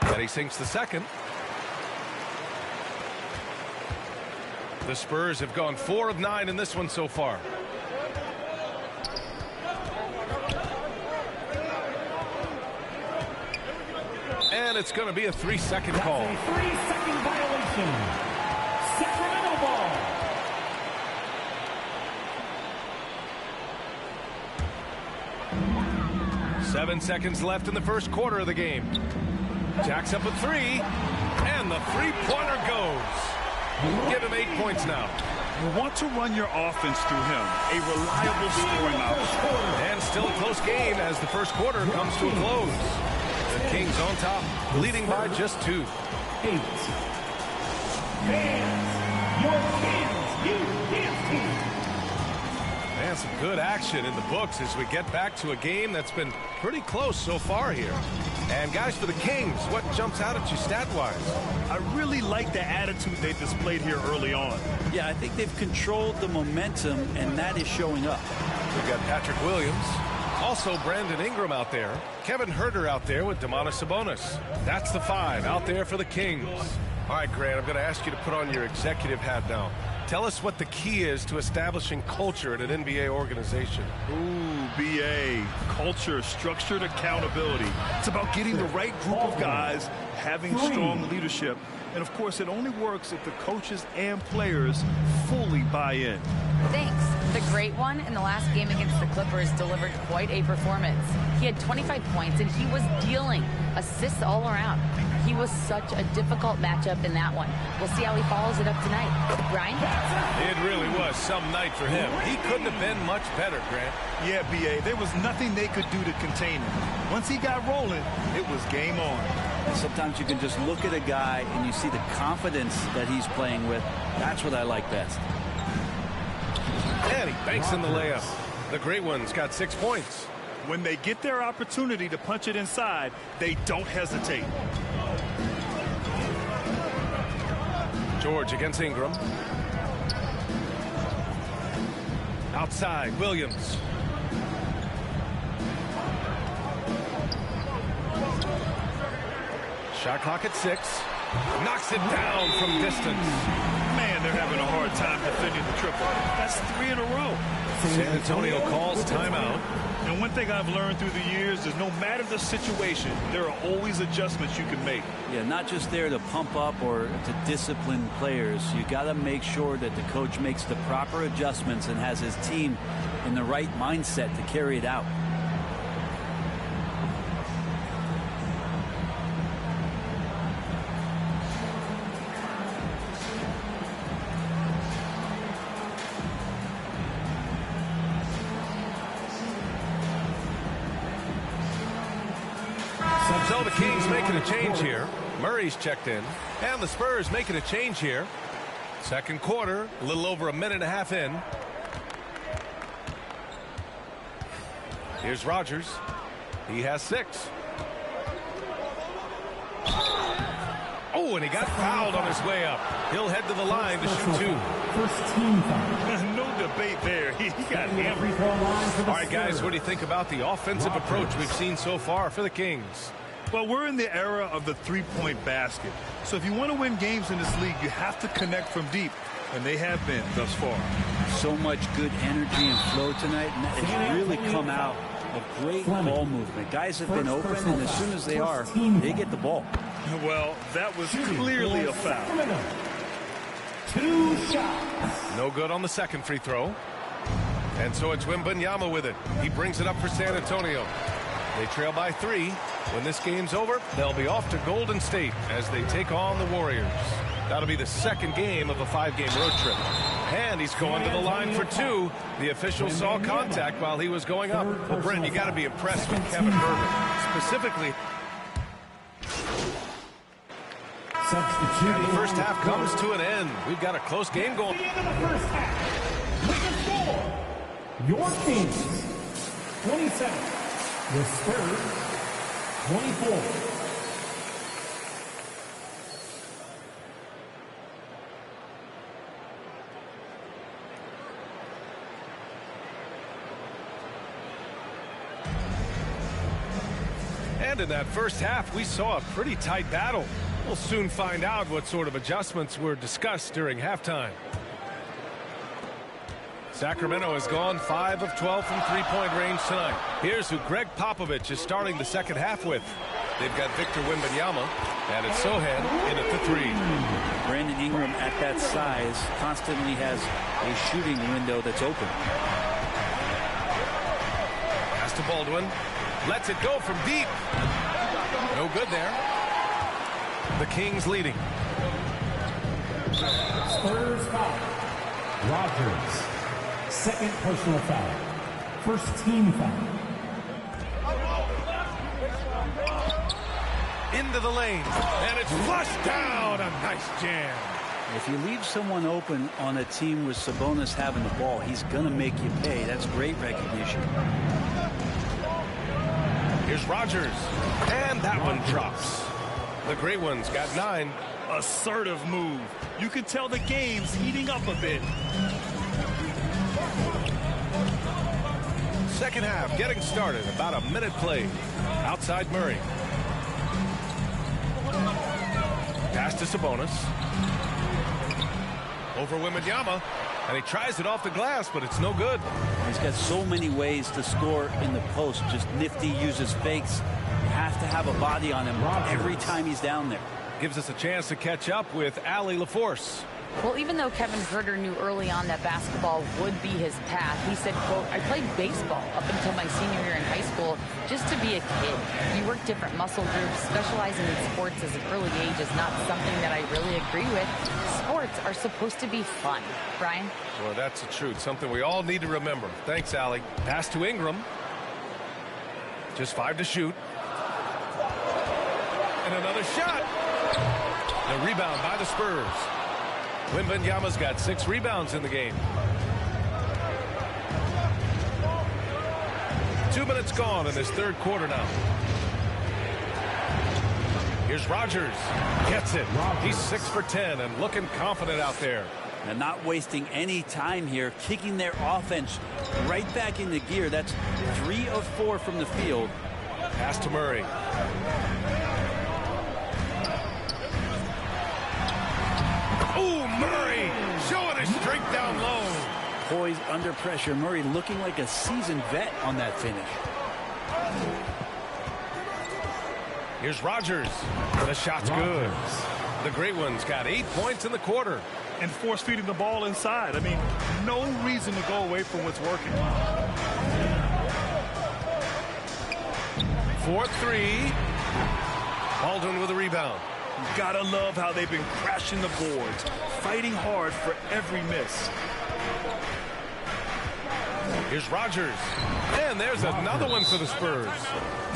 And he sinks the second. The Spurs have gone 4 of 9 in this one so far. And it's going to be a 3-second call. That's a 3-second violation. Sacramento ball. Seven seconds left in the first quarter of the game. Jacks up a 3, and the three-pointer goes. Give him 8 points now. You want to run your offense through him, a reliable scoring option. And still a close game as the first quarter comes to a close. The Kings on top, leading by just 2. 8. Fans, your Kings, you dance team. And some good action in the books as we get back to a game that's been pretty close so far here. And guys, for the Kings, what jumps out at you stat-wise? I really like the attitude they displayed here early on. Yeah, I think they've controlled the momentum, and that is showing up. We've got Patrick Williams. Also, Brandon Ingram out there. Kevin Huerter out there with Domantas Sabonis. That's the 5 out there for the Kings. All right, Grant, I'm going to ask you to put on your executive hat now. Tell us what the key is to establishing culture at an NBA organization. Ooh, BA. Culture, structured accountability. It's about getting the right group of guys, having strong leadership. And, of course, it only works if the coaches and players fully buy in. Thanks. The great one in the last game against the Clippers delivered quite a performance. He had 25 points, and he was dealing assists all around. He was such a difficult matchup in that one. We'll see how he follows it up tonight. Ryan? It really was some night for him. He couldn't have been much better, Grant. Yeah, BA. There was nothing they could do to contain him. Once he got rolling, it was game on. And sometimes you can just look at a guy and you see the confidence that he's playing with. That's what I like best. And he banks in the layup. The great one's got 6 points. When they get their opportunity to punch it inside, they don't hesitate. George against Ingram. Outside, Williams. Shot clock at 6. Knocks it down from distance. Man, they're having a hard time defending the triple. That's 3 in a row. San Antonio calls timeout. And one thing I've learned through the years is no matter the situation, there are always adjustments you can make. Yeah, not just there to pump up or to discipline players. You got to make sure that the coach makes the proper adjustments and has his team in the right mindset to carry it out. So the Kings making a change here. Murray's checked in. And the Spurs making a change here. Second quarter, a little over a minute and a half in. Here's Rogers. He has 6. Oh, and he got fouled on his way up. He'll head to the line to shoot 2. First team foul. No debate there. He got hammered. All right, guys, what do you think about the offensive approach we've seen so far for the Kings? Well, we're in the era of the three-point basket. So if you want to win games in this league, you have to connect from deep, and they have been thus far. So much good energy and flow tonight, and it's really come out of great ball movement. Guys have been open, and as soon as they are, they get the ball. Well, that was clearly a foul. 2 shots. No good on the second free throw. And so it's Wembanyama with it. He brings it up for San Antonio. They trail by 3. When this game's over, they'll be off to Golden State as they take on the Warriors. That'll be the second game of a 5-game road trip. And he's going to the line for 2. The official saw contact while he was going up. Well, Brent, you got to be impressed with Kevin Huerter. Specifically, and the first half comes to an end. We've got a close game going. At the end of the first half, with the score, your Kings 27, the Spurs 24. And in that first half, we saw a pretty tight battle. We'll soon find out what sort of adjustments were discussed during halftime. Sacramento has gone 5 of 12 from three-point range tonight. Here's who Greg Popovich is starting the second half with. They've got Victor Wembanyama, and it's Sohan in at the 3. Brandon Ingram at that size constantly has a shooting window that's open. Pass to Baldwin. Lets it go from deep. No good there. The Kings leading. Spurs foul. Rogers. Second personal foul. First team foul. Into the lane. And it's flushed down. A nice jam. If you leave someone open on a team with Sabonis having the ball, he's going to make you pay. That's great recognition. Here's Rogers. And that one drops. The Great Ones got 9. Assertive move. You can tell the game's heating up a bit. Second half getting started. About a minute played. Outside Murray. Pass to Sabonis. Over Wembanyama. And he tries it off the glass, but it's no good. He's got so many ways to score in the post. Just nifty, uses fakes. You have to have a body on him every time he's down there. Gives us a chance to catch up with Allie LaForce. Well, even though Kevin Huerter knew early on that basketball would be his path, he said, quote, I played baseball up until my senior year in high school just to be a kid. You work different muscle groups. Specializing in sports as an early age is not something that I really agree with. Sports are supposed to be fun. Brian? Well, that's the truth. Something we all need to remember. Thanks, Allie. Pass to Ingram. Just 5 to shoot. And another shot. The rebound by the Spurs. Wembanyama's got 6 rebounds in the game. 2 minutes gone in this third quarter now. Here's Rogers. Gets it. He's 6 for 10 and looking confident out there. And not wasting any time here, kicking their offense right back into gear. That's 3 of 4 from the field. Pass to Murray. Ooh, Murray showing his strength down low. Poised under pressure. Murray looking like a seasoned vet on that finish. Here's Rogers. The shot's good. The Great Ones got 8 points in the quarter. And force feeding the ball inside. I mean, no reason to go away from what's working. 4-3. Baldwin with a rebound. Gotta love how they've been crashing the boards, fighting hard for every miss. Here's Rogers. And there's another one for the Spurs.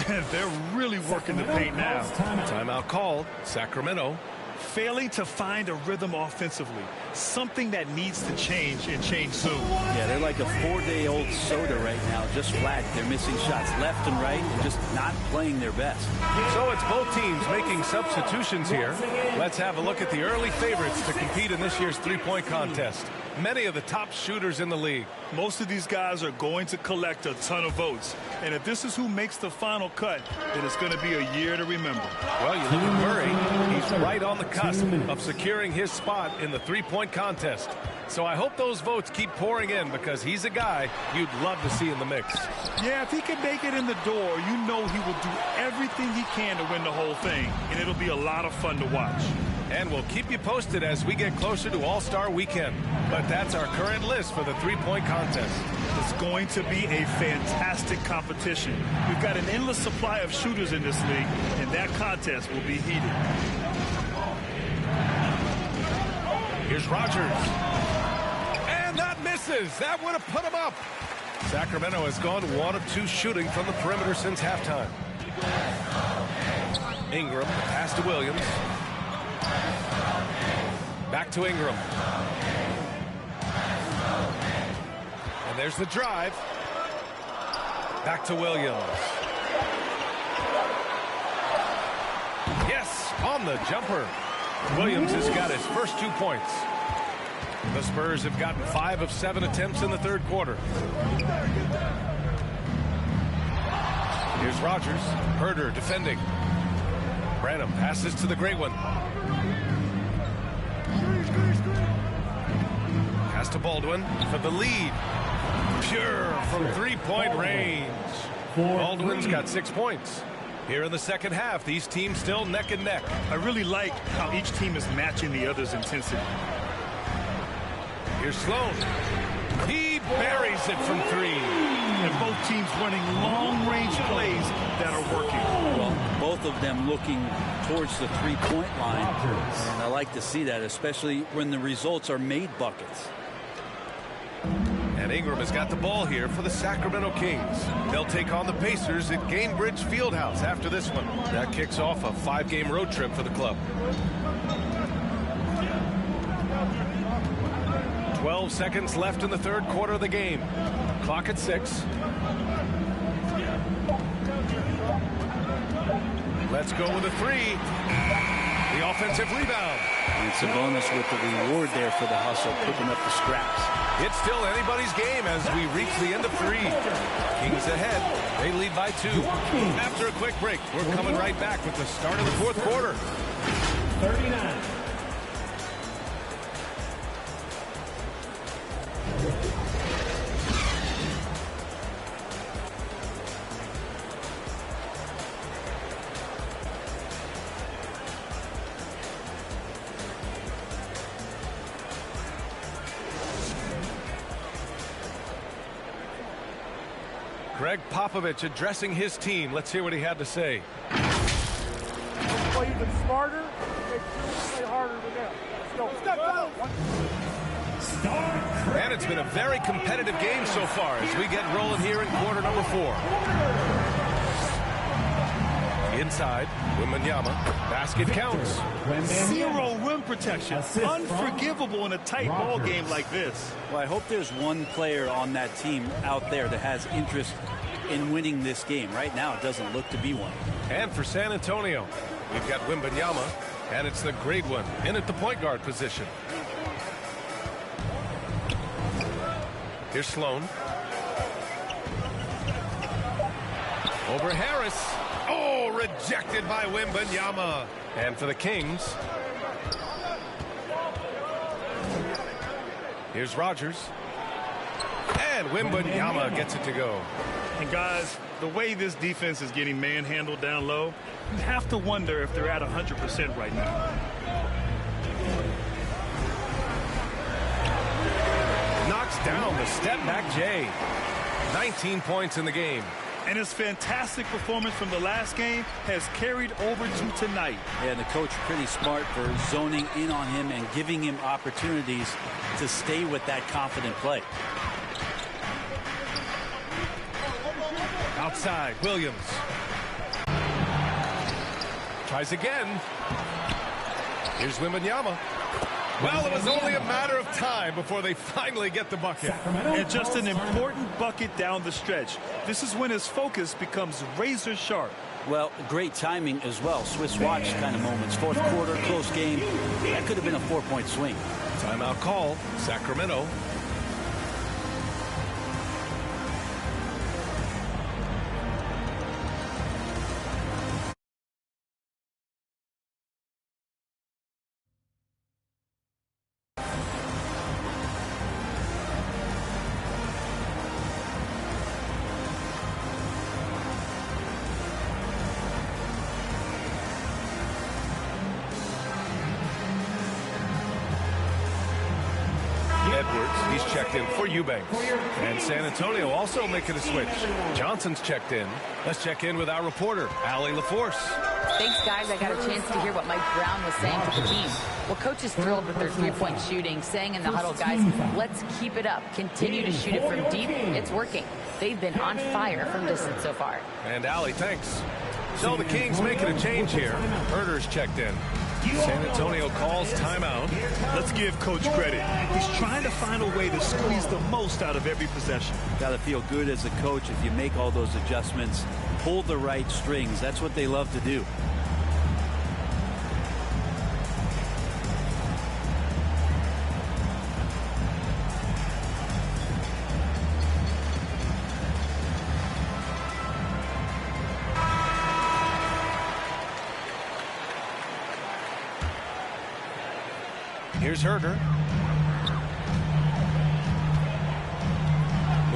And they're really working the paint now. Timeout called. Sacramento. Failing to find a rhythm offensively. Something that needs to change and change soon. Yeah, they're like a 4-day-old soda right now, just flat. They're missing shots left and right and just not playing their best. So it's both teams making substitutions here. Let's have a look at the early favorites to compete in this year's three-point contest. many of the top shooters in the league. Most of these guys are going to collect a ton of votes. And if this is who makes the final cut, then it's going to be a year to remember. Well, you look at Murray, he's right on the cusp of securing his spot in the three-point contest. So I hope those votes keep pouring in because he's a guy you'd love to see in the mix. Yeah, if he can make it in the door, you know he will do everything he can to win the whole thing. And it'll be a lot of fun to watch. And we'll keep you posted as we get closer to All-Star Weekend. But that's our current list for the three-point contest. It's going to be a fantastic competition. We've got an endless supply of shooters in this league, and that contest will be heated. Here's Rogers. And that misses. That would have put him up. Sacramento has gone 1 of 2 shooting from the perimeter since halftime. Ingram, pass to Williams. Back to Ingram. And there's the drive. Back to Williams. Yes, on the jumper. Williams has got his first 2 points. The Spurs have gotten 5 of 7 attempts in the third quarter. Here's Rogers. Herder defending. Branham passes to the great one. Pass to Baldwin for the lead. Pure from three-point range. Baldwin's got 6 points. Here in the second half, these teams still neck and neck. I really like how each team is matching the other's intensity. Here's Sloan. He buries it from 3. And both teams running long-range plays that are working. Well, both of them looking towards the three-point line. And I like to see that, especially when the results are made buckets. And Ingram has got the ball here for the Sacramento Kings. They'll take on the Pacers at Gainbridge Fieldhouse after this one. That kicks off a 5-game road trip for the club. 12 seconds left in the third quarter of the game. Clock at 6. Let's go with a 3. The offensive rebound. And it's a bonus with the reward there for the hustle, picking up the scraps. It's still anybody's game as we reach the end of 3. Kings ahead. They lead by 2. After a quick break, we're coming right back with the start of the fourth quarter. 39. Greg Popovich addressing his team. Let's hear what he had to say. Play even smarter. Make sure we play harder than them. Let's go. And it's been a very competitive game so far as we get rolling here in quarter number 4. Inside, Wembanyama. Basket counts. Zero rim protection. Unforgivable in a tight ball game like this. Well, I hope there's one player on that team out there that has interest in winning this game. Right now, it doesn't look to be one. And for San Antonio, we've got Wembanyama, and it's the great one in at the point guard position. Here's Sloan. Over Harris. Oh, rejected by Wembanyama. And for the Kings, here's Rogers. And Wembanyama gets it to go. And guys, the way this defense is getting manhandled down low, you have to wonder if they're at 100% right now. Knocks down the step-back J. 19 points in the game. And his fantastic performance from the last game has carried over to tonight. Yeah, the coach pretty smart for zoning in on him and giving him opportunities to stay with that confident play. Outside, Williams. Tries again. Here's Wembanyama. Well, it was only a matter of time before they finally get the bucket. And just an important bucket down the stretch. This is when his focus becomes razor sharp. Well, great timing as well. Swiss watch kind of moments. Fourth quarter, close game. That could have been a 4-point swing. Timeout call, Sacramento. Edwards, he's checked in for Eubanks. And San Antonio also making a switch. Johnson's checked in. Let's check in with our reporter, Allie LaForce. Thanks, guys. I got a chance to hear what Mike Brown was saying to the team. Well, coach is thrilled with their three-point shooting, saying in the huddle, guys, let's keep it up. Continue to shoot it from deep. It's working. They've been on fire from distance so far. And Allie, thanks. So the Kings making a change here. Herder's checked in. San Antonio calls timeout. Let's give Coach credit. He's trying to find a way to squeeze the most out of every possession. Got to feel good as a coach if you make all those adjustments, pull the right strings. That's what they love to do. Here's Herder.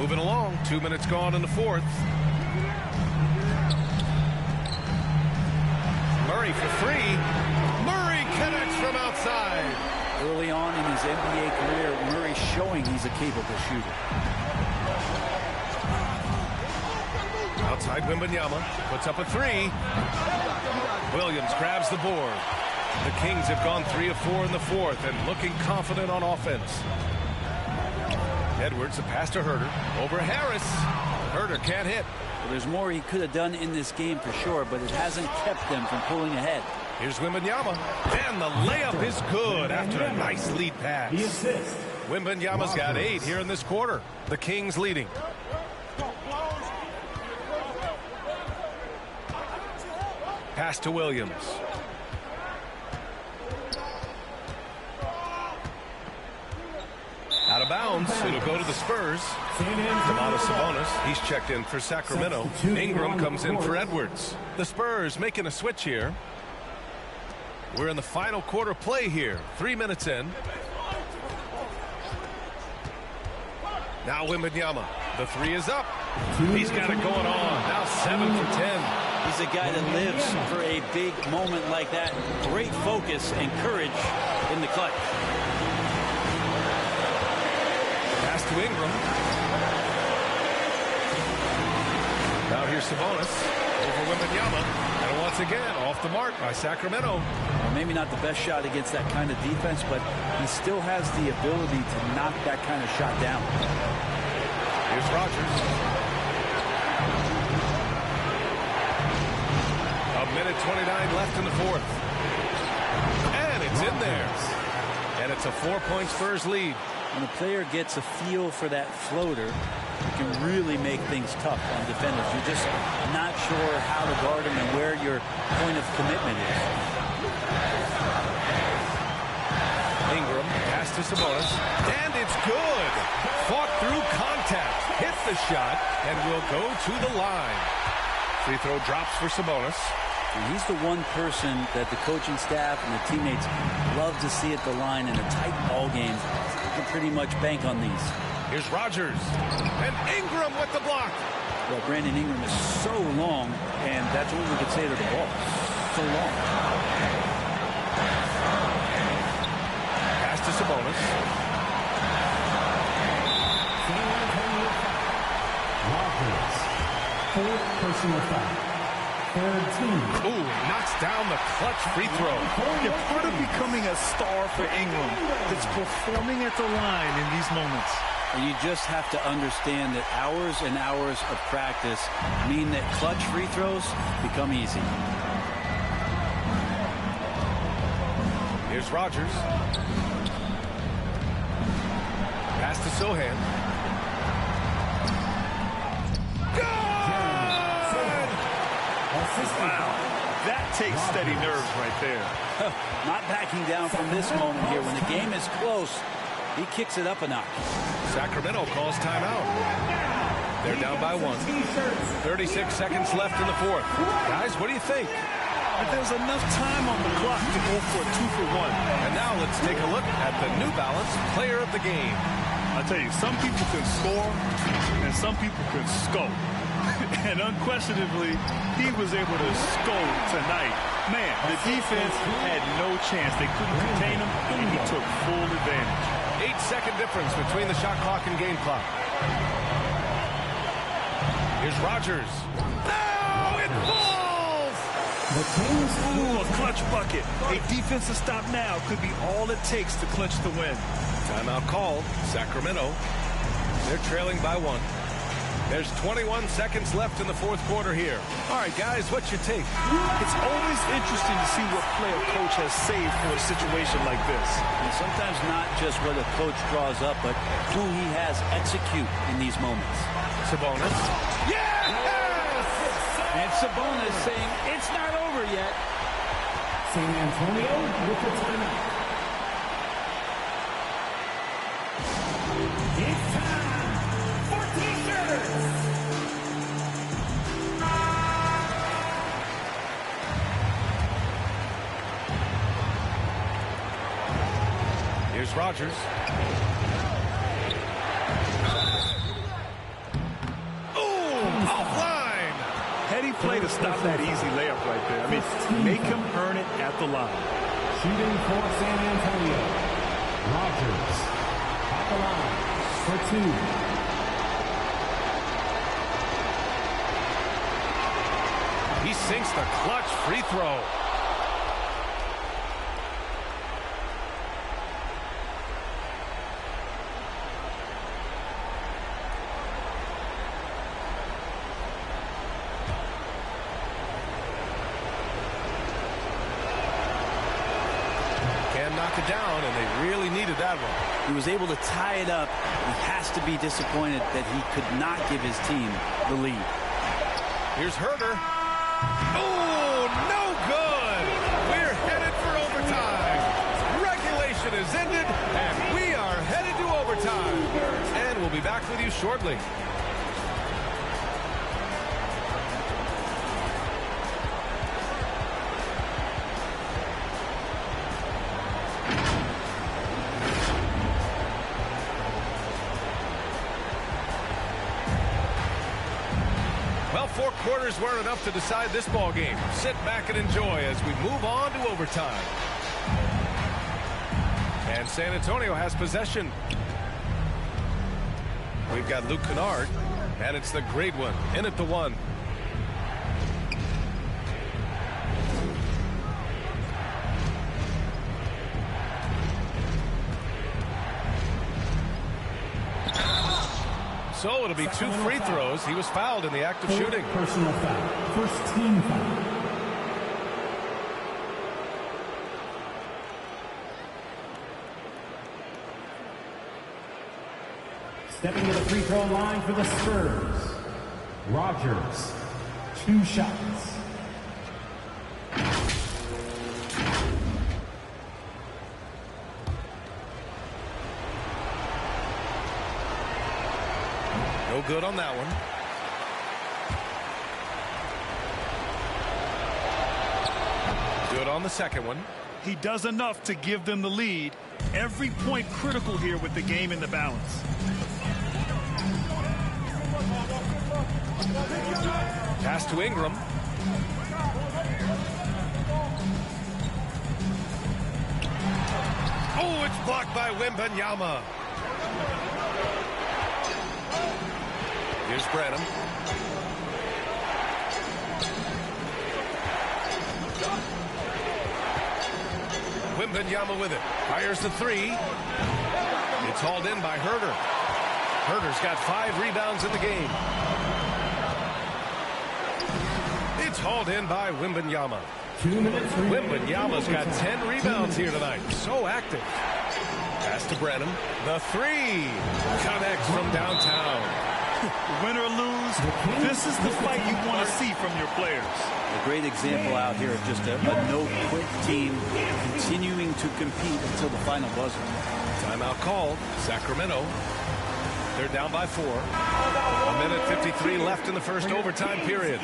Moving along. 2 minutes gone in the fourth. Murray for three. Murray connects from outside. Early on in his NBA career, Murray showing he's a capable shooter. Outside Wembanyama puts up a three. Williams grabs the board. The Kings have gone 3 of 4 in the fourth and looking confident on offense. Edwards, a pass to Herder. Over Harris. Herder can't hit. Well, there's more he could have done in this game for sure, but it hasn't kept them from pulling ahead. Here's Wembanyama. And the layup is good after a nice lead pass. Wembanyama's got 8 here in this quarter. The Kings leading. Pass to Williams. Out of bounds. It'll go to the Spurs. Domantas Sabonis, he's checked in for Sacramento. Ingram comes in for Edwards. The Spurs making a switch here. We're in the final quarter play here. 3 minutes in. Now Wembanyama. The three is up. He's got it going on. Now 7 for 10. He's a guy that lives for a big moment like that. Great focus and courage in the clutch. Pass to Ingram. Now here's Sabonis over Wembanyama. And once again, off the mark by Sacramento. Well, maybe not the best shot against that kind of defense, but he still has the ability to knock that kind of shot down. Here's Rogers. A minute 29 left in the fourth. And it's in there. And it's a 4-point Spurs lead. When a player gets a feel for that floater, it can really make things tough on defenders. You're just not sure how to guard him and where your point of commitment is. Ingram, pass to Sabonis, and it's good. Fought through contact, hits the shot, and will go to the line. Free throw drops for Sabonis. And he's the one person that the coaching staff and the teammates love to see at the line in a tight ball game. You can pretty much bank on these. Here's Rogers, and Ingram with the block. Well, Brandon Ingram is so long, and that's what we could say to the ball. So long. Pass to Sabonis. Fourth personal foul. Ooh, knocks down the clutch free throw. Yeah, part of becoming a star for Ingram is performing at the line in these moments. And you just have to understand that hours and hours of practice mean that clutch free throws become easy. Here's Rogers. Pass to Sohan. That takes steady nerves right there. Not backing down from this moment here. When the game is close, he kicks it up a notch. Sacramento calls timeout. They're down by 1. 36 seconds left in the fourth. Guys, what do you think? There's enough time on the clock to go for a 2-for-1. And now let's take a look at the New Balance Player of the Game. I tell you, some people can score and some people can scope. And unquestionably, he was able to scope tonight. Man, the defense had no chance. They couldn't contain him, and he took full advantage. 8-second difference between the shot clock and game clock. Here's Rogers. No, it falls! Ooh, a clutch bucket. A defensive stop now could be all it takes to clinch the win. Timeout called. Sacramento. They're trailing by 1. There's 21 seconds left in the fourth quarter here. All right, guys, what's your take? It's always interesting to see what play a coach has saved for a situation like this. And sometimes not just what a coach draws up, but who he has execute in these moments. Sabonis. Yes! And Sabonis saying it's not over yet. San Antonio with the timeout. It's time for T-shirts. Here's Rogers. Offline. Heady play to stop that easy layup right there. I mean, make him earn it at the line. Shooting for San Antonio. Rogers at the line for 2. He sinks the clutch free throw. Knock it down, and they really needed that one. He was able to tie it up. He has to be disappointed that he could not give his team the lead. Here's Herter. Oh, no good! We're headed for overtime. Regulation is ended, and we are headed to overtime. And we'll be back with you shortly. Well, 4 quarters weren't enough to decide this ball game. Sit back and enjoy as we move on to overtime. And San Antonio has possession. We've got Luke Kennard, and it's the great one in at the 1. So it'll be 2 free throws. He was fouled in the act of shooting. Personal foul. First team foul. Stepping to the free throw line for the Spurs. Rogers. 2 shots. No good on that one. Good on the second one. He does enough to give them the lead. Every point critical here with the game in the balance. Pass to Ingram. Oh, it's blocked by Wembanyama. Here's Branham. Wembanyama with it. Fires the 3. It's hauled in by Herter. Herter's got 5 rebounds in the game. It's hauled in by Wembanyama. 2 minutes. Wembanyama's got 10 rebounds here tonight. So active. Pass to Branham. The 3 connects from downtown. Win or lose, this is the fight you want to see from your players. A great example out here of just a no-quit team continuing to compete until the final buzzer. Timeout called. Sacramento. They're down by 4. 1:53 left in the first overtime period.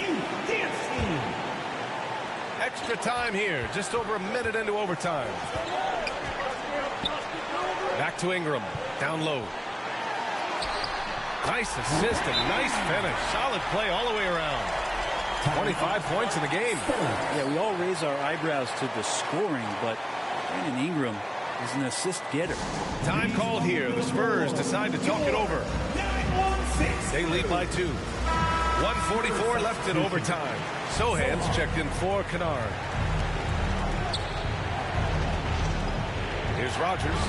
Extra time here. Just over a minute into overtime. Back to Ingram. Down low. Nice assist and nice finish. Solid play all the way around. 25 points in the game. Yeah, we all raise our eyebrows to the scoring, but Brandon Ingram is an assist getter. Time called here. The Spurs decide to talk it over. They lead by 2. 1:44 left in overtime. Sohan's checked in for Kennard. Here's Rogers.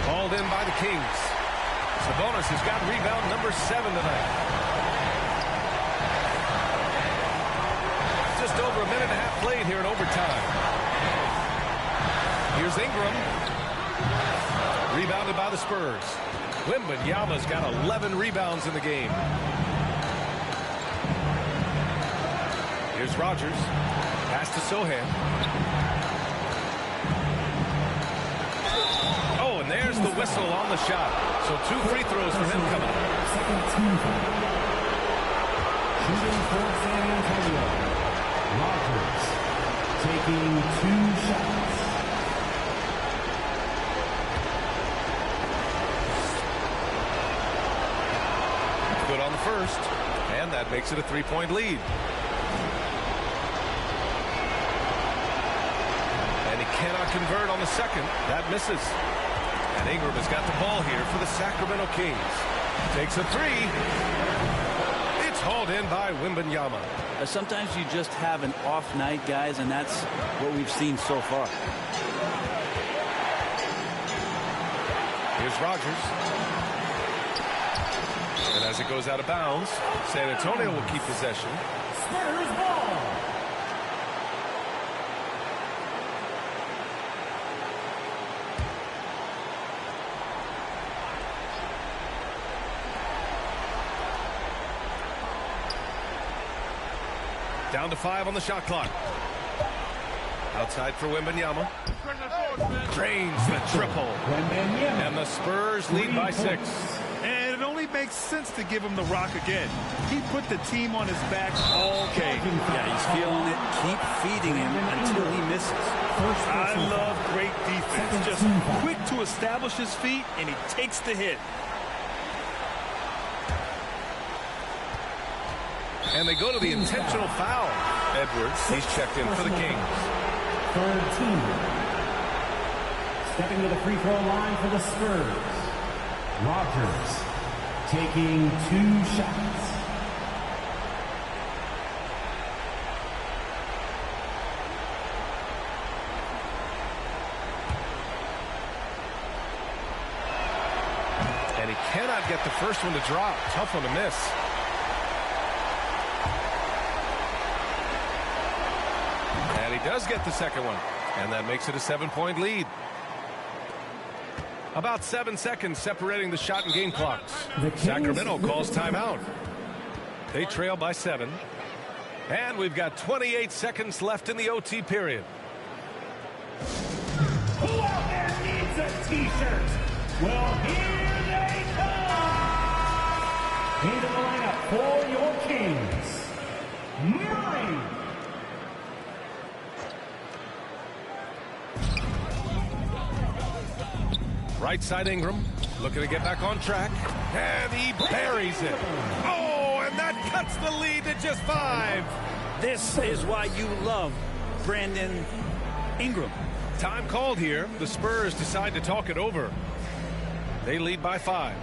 Called in by the Kings. Sabonis has got rebound number 7 tonight. Just over a minute and a half played here in overtime. Here's Ingram. Rebounded by the Spurs. Wembanyama's got 11 rebounds in the game. Here's Rogers. Pass to Sohan. Oh, and there's the whistle on the shot. So 2 free throws for him coming up. Shooting for San Antonio. Rogers taking 2 shots. Good on the first, and that makes it a 3-point lead. And he cannot convert on the second. That misses. And Ingram has got the ball here for the Sacramento Kings. Takes a 3. It's hauled in by Wembanyama. Sometimes you just have an off night, guys, and that's what we've seen so far. Here's Rogers. And as it goes out of bounds, San Antonio will keep possession. Spurs ball. Down to 5 on the shot clock. Outside for Wembanyama. Drains the triple. And the Spurs lead by 6. And it only makes sense to give him the rock again. He put the team on his back all game. Yeah, he's feeling it. Keep feeding him until he misses. I love great defense. Just quick to establish his feet, and he takes the hit. And they go to the intentional foul. Edwards, he's checked in for the Kings. Third team. Stepping to the free throw line for the Spurs. Rogers taking 2 shots. And he cannot get the first one to drop. Tough one to miss. And he does get the second one. And that makes it a 7-point lead. About 7 seconds separating the shot and game clocks. Sacramento calls timeout. They trail by 7. And we've got 28 seconds left in the OT period. Who out there needs a t-shirt? Well, here they come! Into the lineup for your Kings, Murray. Right side Ingram, looking to get back on track, and he buries it. Oh, and that cuts the lead to just 5. This is why you love Brandon Ingram. Time called here. The Spurs decide to talk it over. They lead by 5.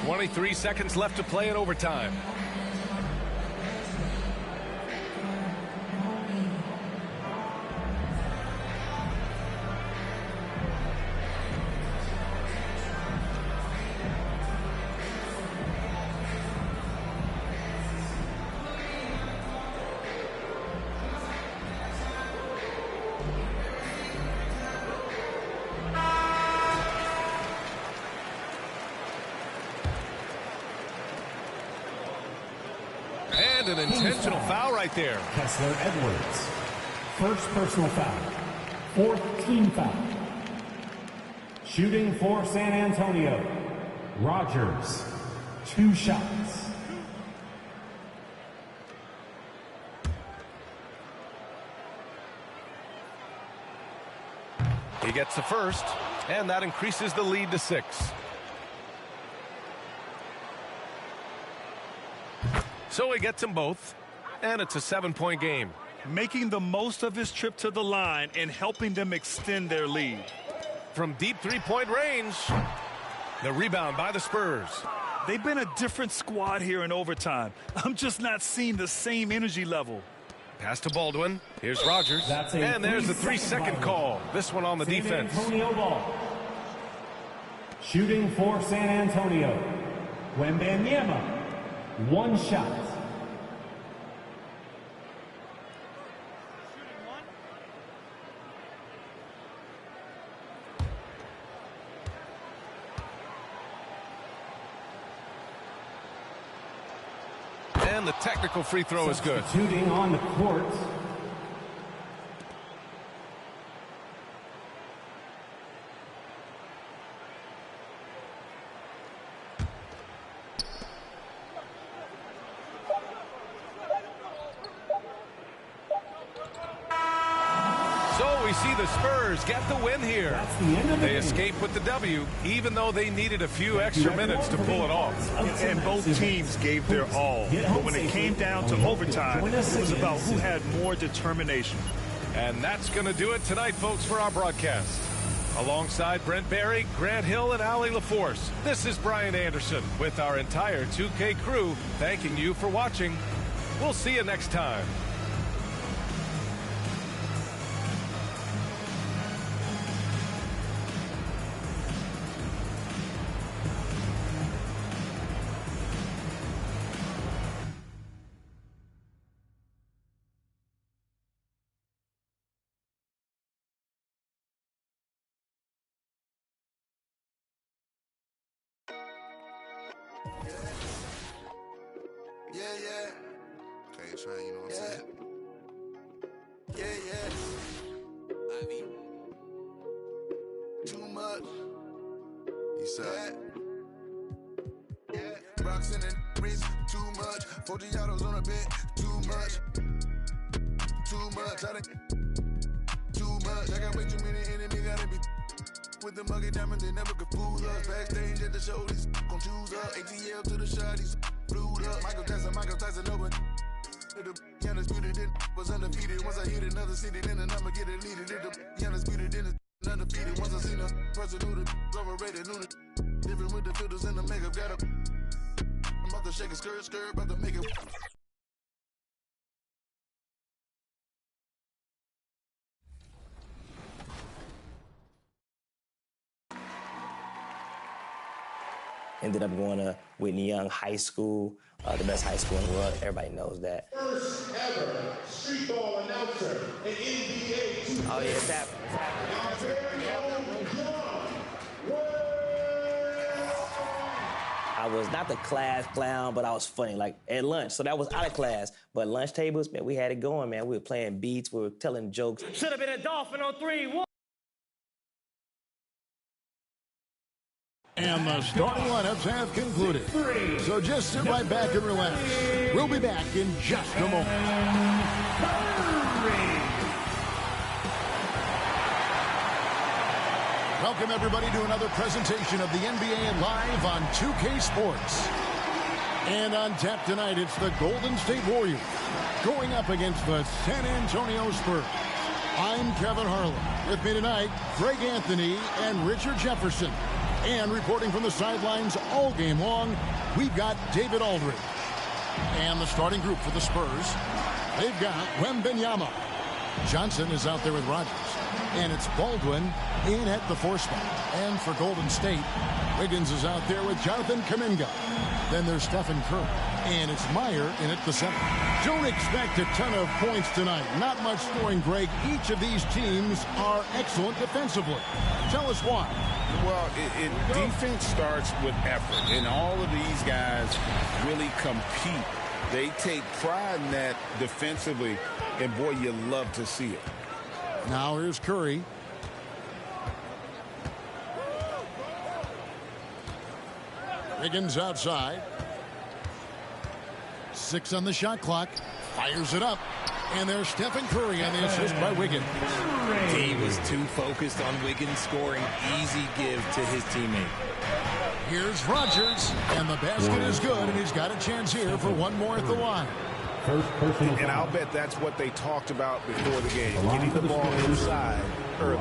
23 seconds left to play in overtime. And an intentional foul right there. Kessler Edwards. First personal foul. Fourth team foul. Shooting for San Antonio. Rogers. 2 shots. He gets the first, and that increases the lead to 6. So he gets them both, and it's a 7-point game. Making the most of his trip to the line and helping them extend their lead. From deep three-point range, the rebound by the Spurs. They've been a different squad here in overtime. I'm just not seeing the same energy level. Pass to Baldwin. Here's Rogers. And there's the 3-second call. This one on the defense. San Antonio ball. Shooting for San Antonio. Wembanyama. 1 shot. And the technical free throw is good. Shooting on the court. So we see the Spurs get the win here. That's the end of the They game. escape with the W, even though they needed a few extra minutes to pull it off. And both teams gave their all. But when it came down to overtime, it was about who had more determination. And that's going to do it tonight, folks, for our broadcast. Alongside Brent Barry, Grant Hill, and Allie LaForce, this is Brian Anderson with our entire 2K crew thanking you for watching. We'll see you next time. Yeah, yeah. Okay, trying, you know what I'm saying? Yeah, yeah. I mean, too much. He said, yeah. Rocks in the wrist, too much. 40 autos on a bit, too much. Too much. Too much. I got way too many enemies, gotta be with the muggy diamond, they never could fool us. Backstage at the show, these gon' choose up. ATL to the shot, these flued up. Michael Tyson, no one. The undisputed, then was undefeated. Once I hit another city, then the number get deleted. The undisputed, then it's undefeated. Once I seen a person who the overrated, knew the different with the filters and the makeup. Got a, I'm about to shake a skirt, about to make it. Ended up going to Whitney Young High School, the best high school in the world. Everybody knows that. First ever street ball announcer in NBA. Oh, yeah, it's happening. I was not the class clown, but I was funny, like at lunch. So that was out of class. But lunch tables, man, we had it going, man. We were playing beats, we were telling jokes. Should have been a dolphin on 3-1. And the starting lineups have concluded. So just sit right back and relax. We'll be back in just a moment. Welcome, everybody, to another presentation of the NBA Live on 2K Sports. And on tap tonight, it's the Golden State Warriors going up against the San Antonio Spurs. I'm Kevin Harlan. With me tonight, Greg Anthony and Richard Jefferson. And reporting from the sidelines all game long, we've got David Aldridge. And the starting group for the Spurs, they've got Wembanyama. Johnson is out there with Rogers. And it's Baldwin in at the 4 spot. And for Golden State, Wiggins is out there with Jonathan Kuminga. Then there's Stephen Curry. And it's Meyer in at the 7. Don't expect a ton of points tonight. Not much scoring, Greg. Each of these teams are excellent defensively. Tell us why. Well, defense starts with effort, and all of these guys really compete They take pride in that defensively, and boy, you love to see it. Now here's Curry. Wiggins outside. 6 on the shot clock. Fires it up. And there's Stephen Curry on the assist by Wiggins. He was too focused on Wiggins scoring. Easy give to his teammate. Here's Rodgers. And the basket is good. And he's got a chance here for one more at the line. And I'll bet that's what they talked about before the game, getting the ball inside early.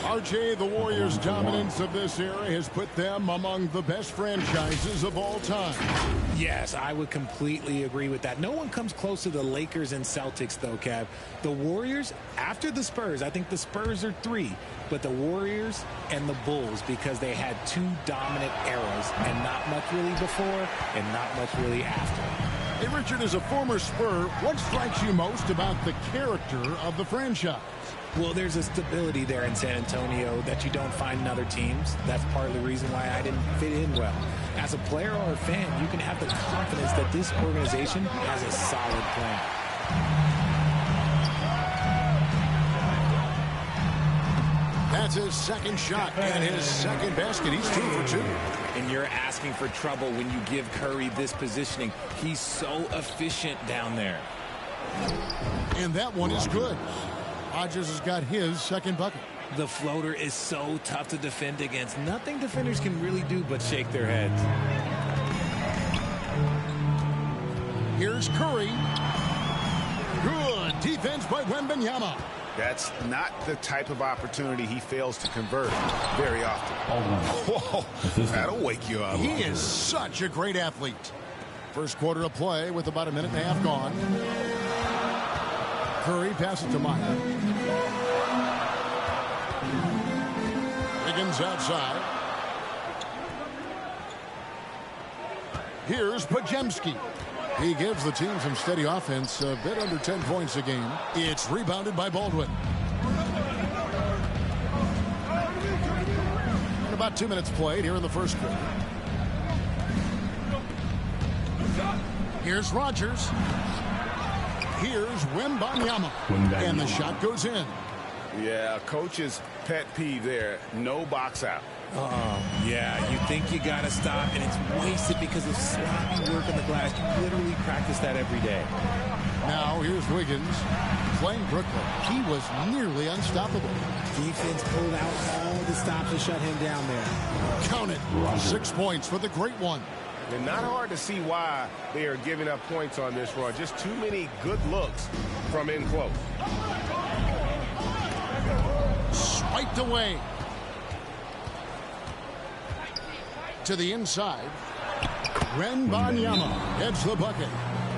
RJ, the Warriors' dominance of this era has put them among the best franchises of all time. Yes, I would completely agree with that. No one comes close to the Lakers and Celtics, though, Kev. The Warriors, after the Spurs, I think the Spurs are 3, but the Warriors and the Bulls, because they had 2 dominant eras, and not much really before and not much really after. Hey, Richard, as a former Spur, what strikes you most about the character of the franchise? Well, there's a stability there in San Antonio that you don't find in other teams. That's part of the reason why I didn't fit in well. As a player or a fan, you can have the confidence that this organization has a solid plan. That's his second shot and his second basket. He's 2 for 2. And you're asking for trouble when you give Curry this positioning. He's so efficient down there. And that one is good. Rodgers has got his second bucket. The floater is so tough to defend against. Nothing defenders can really do but shake their heads. Here's Curry. Good defense by Wembanyama. That's not the type of opportunity he fails to convert very often. Whoa, that'll wake you up. He is such a great athlete. First quarter of play with about a minute and a half gone. Curry passes to Maya. Wiggins outside. Here's Podziemski. He gives the team some steady offense, a bit under 10 points a game. It's rebounded by Baldwin. And about 2 minutes played here in the first quarter. Here's Rodgers. Here's Wembanyama. And the shot goes in. Yeah, coach's pet peeve there. No box out. Yeah, you think you got to stop, and it's wasted because of sloppy work on the glass. You literally practice that every day. Now here's Wiggins playing Brooklyn. He was nearly unstoppable. Defense pulled out all the stops to shut him down there. Count it. 6 points for the great one. And not hard to see why they are giving up points on this run. Just too many good looks from in close. Swiped away. To the inside. Wembanyama heads the bucket.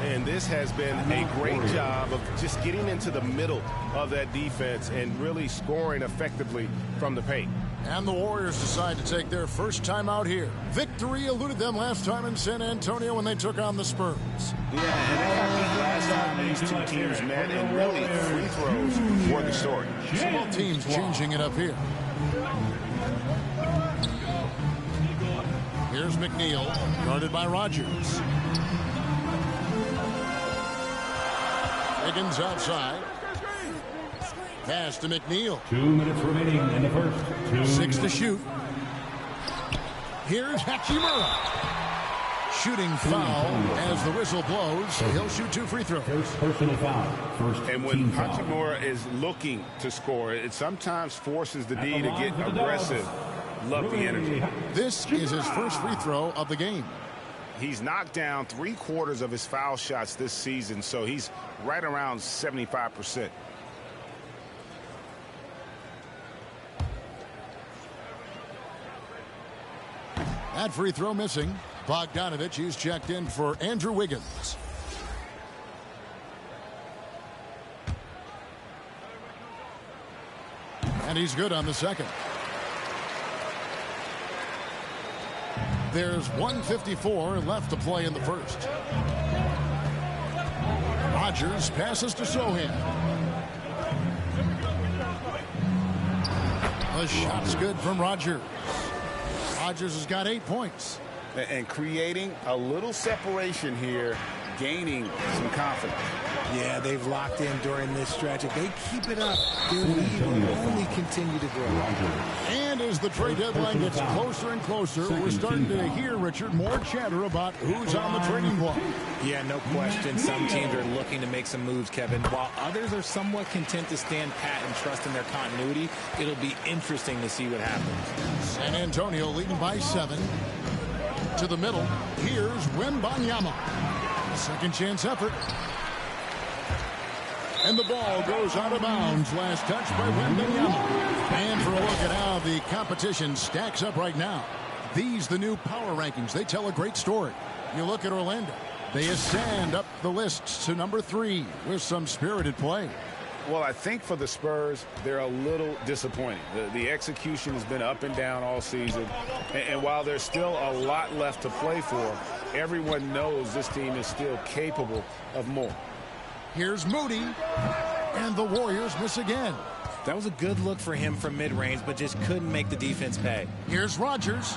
And this has been a great job of just getting into the middle of that defense and really scoring effectively from the paint. And the Warriors decide to take their first time out here. Victory eluded them last time in San Antonio when they took on the Spurs. Yeah, and that happened last time these two teams met, and really free throws were the story. Both teams changing it up here. Here's McNeil, guarded by Rodgers. Wiggins outside. Pass to McNeil. 2 minutes remaining in the first. 6 to shoot. Here's Hachimura. Shooting foul as the whistle blows. He'll shoot 2 free throws. First personal foul. And when Hachimura is looking to score, it sometimes forces the D to get aggressive. Love the energy. This is his first free throw of the game. He's knocked down 3/4 of his foul shots this season, so he's right around 75%. That free throw missing. Bogdanovich is checked in for Andrew Wiggins. And he's good on the second. There's 1:54 left to play in the first. Rodgers passes to Sohan. The shot's good from Rodgers. Rodgers has got 8 points. And creating a little separation here gaining some confidence. Yeah, they've locked in during this stretch. If they keep it up, their lead will only continue to grow. And as the trade deadline gets closer and closer, we're starting to hear, Richard, more chatter about who's on the trading block. Yeah, no question. Some teams are looking to make some moves, Kevin, while others are somewhat content to stand pat and trust in their continuity. It'll be interesting to see what happens. San Antonio leading by 7. To the middle, here's Wembanyama. Second chance effort. And the ball goes out of bounds. Last touch by Wembanyama. And for a look at how the competition stacks up right now. These, the new power rankings, they tell a great story. You look at Orlando. They ascend up the list to number 3 with some spirited play. Well, I think for the Spurs, they're a little disappointing. The execution has been up and down all season. And while there's still a lot left to play for, everyone knows this team is still capable of more. Here's Moody. And the Warriors miss again. That was a good look for him from mid-range, but just couldn't make the defense pay. Here's Rodgers.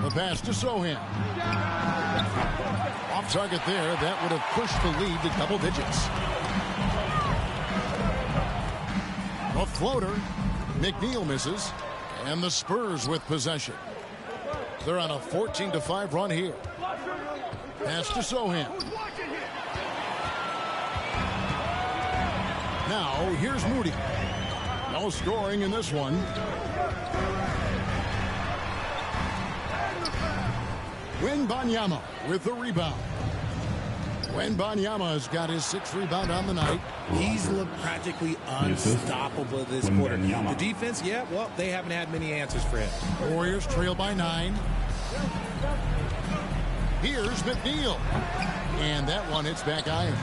The pass to Sohan. Off target there. That would have pushed the lead to double digits. A floater. McNeil misses. And the Spurs with possession. They're on a 14-5 run here. Pass to Sohan. Now, here's Moody. No scoring in this one. Wembanyama with the rebound. Wembanyama's got his 6th rebound on the night. He's looked practically unstoppable this quarter. The defense, yeah, well, they haven't had many answers for him. Warriors trail by 9. Here's McNeil. And that one hits back iron.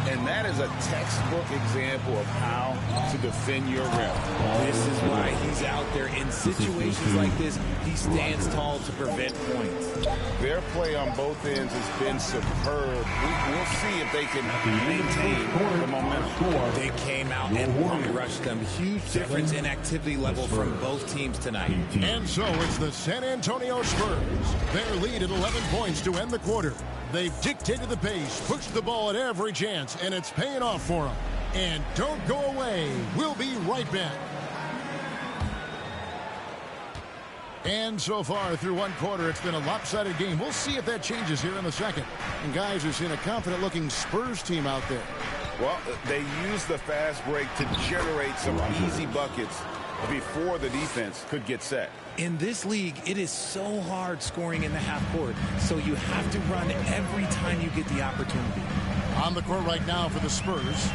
And that is a textbook example of how to defend your rim. This is why he's out there in situations like this. He stands tall to prevent points. Their play on both ends has been superb. We'll see if they can maintain the momentum. They came out and rushed them. Huge difference in activity level from both teams tonight. And so it's the San Antonio Spurs. Their lead at 11 points to end the quarter. They've dictated the pace, pushed the ball at every chance, and it's paying off for them. And don't go away. We'll be right back. And so far through one quarter, it's been a lopsided game. We'll see if that changes here in the second. And guys, we've seen a confident-looking Spurs team out there. Well, they use the fast break to generate some easy buckets before the defense could get set. In this league, it is so hard scoring in the half court, so you have to run every time you get the opportunity. On the court right now for the Spurs,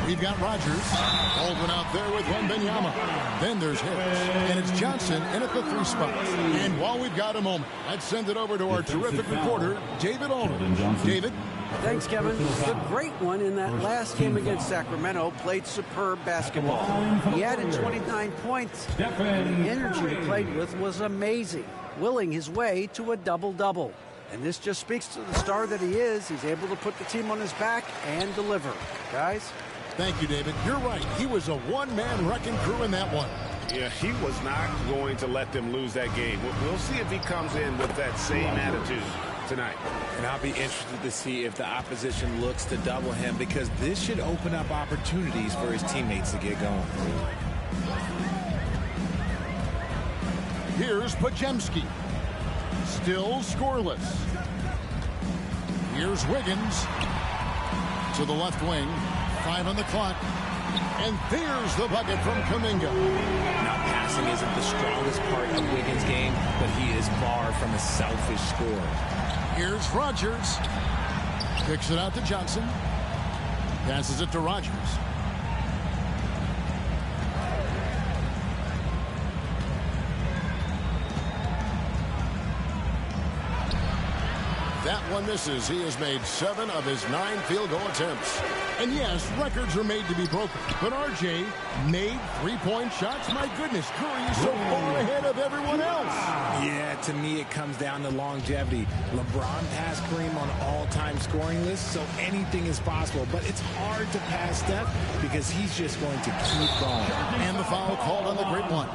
we've got Rodgers. Baldwin out there with Wembanyama. Then there's Hicks, and it's Johnson in at the 3 spot. And while we've got a moment, let's send it over to our terrific reporter, David Aldridge. David? Thanks, Kevin. The great one in that last game against Sacramento played superb basketball. He added 29 points, and the energy he played with was amazing, willing his way to a double-double. And this just speaks to the star that he is. He's able to put the team on his back and deliver. Guys? Thank you, David. You're right. He was a one-man wrecking crew in that one. Yeah, he was not going to let them lose that game. We'll see if he comes in with that same attitude tonight. And I'll be interested to see if the opposition looks to double him, because this should open up opportunities for his teammates to get going. Here's Pajemski. Still scoreless. Here's Wiggins to the left wing. 5 on the clock. And there's the bucket from Kuminga. Now, passing isn't the strongest part of Wiggins' game, but he is far from a selfish scorer. Here's Rodgers. Kicks it out to Johnson. Passes it to Rodgers. That one misses. He has made 7 of his 9 field goal attempts. And yes, records are made to be broken. But RJ made 3-point shots. My goodness, Curry is so far ahead of everyone else. Yeah, to me it comes down to longevity. LeBron passed Kareem on all-time scoring lists, so anything is possible. But it's hard to pass Steph because he's just going to keep going. And the foul called on the great one.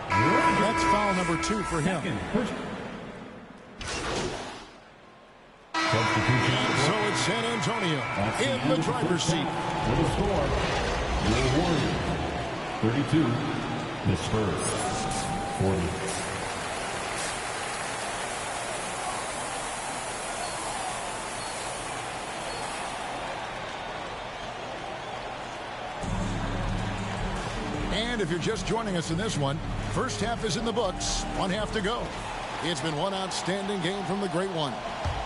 That's foul number 2 for him. And so it's San Antonio in the driver's seat. For the score, the Warriors 32, the Spurs 40. And if you're just joining us in this one, first half is in the books, one half to go. It's been one outstanding game from the Great One.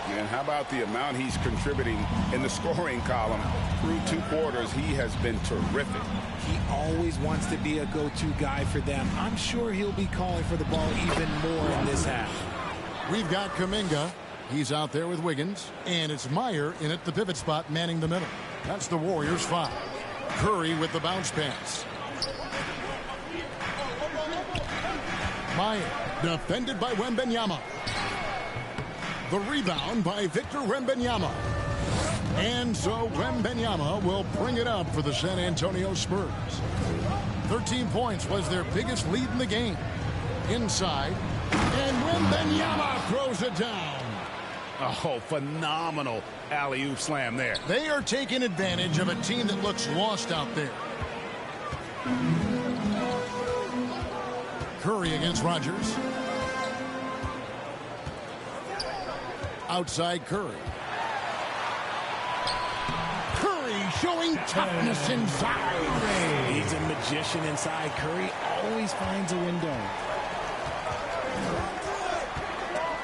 And how about the amount he's contributing in the scoring column through 2 quarters? He has been terrific. He always wants to be a go-to guy for them. I'm sure he'll be calling for the ball even more in this half. We've got Kuminga. He's out there with Wiggins. And it's Meyer in at the pivot spot manning the middle. That's the Warriors' 5. Curry with the bounce pass. Meyer defended by Wembanyama. The rebound by Victor Wembanyama. And so Wembanyama will bring it up for the San Antonio Spurs. 13 points was their biggest lead in the game. Inside. And Wembanyama throws it down. Oh, phenomenal alley-oop slam there. They are taking advantage of a team that looks lost out there. Curry against Rodgers. Outside Curry. Curry showing toughness inside. He's a magician inside. Curry always finds a window.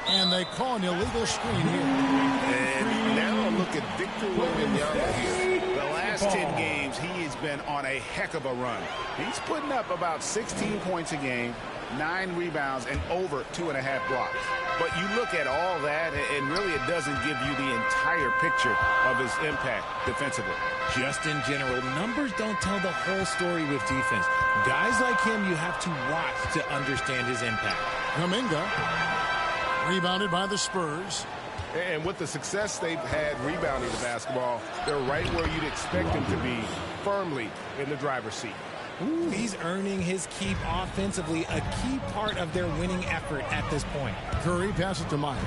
And they call an illegal screen here. And now look at Victor Wembanyama here. The last 10 games, he has been on a heck of a run. He's putting up about 16 points a game, 9 rebounds, and over 2.5 blocks. But you look at all that, and really it doesn't give you the entire picture of his impact defensively. Just in general, numbers don't tell the whole story with defense. Guys like him, you have to watch to understand his impact. Kuminga, rebounded by the Spurs. And with the success they've had rebounding the basketball, they're right where you'd expect them to be, firmly in the driver's seat. Ooh, he's earning his keep offensively, a key part of their winning effort at this point. Curry passes to Meyer.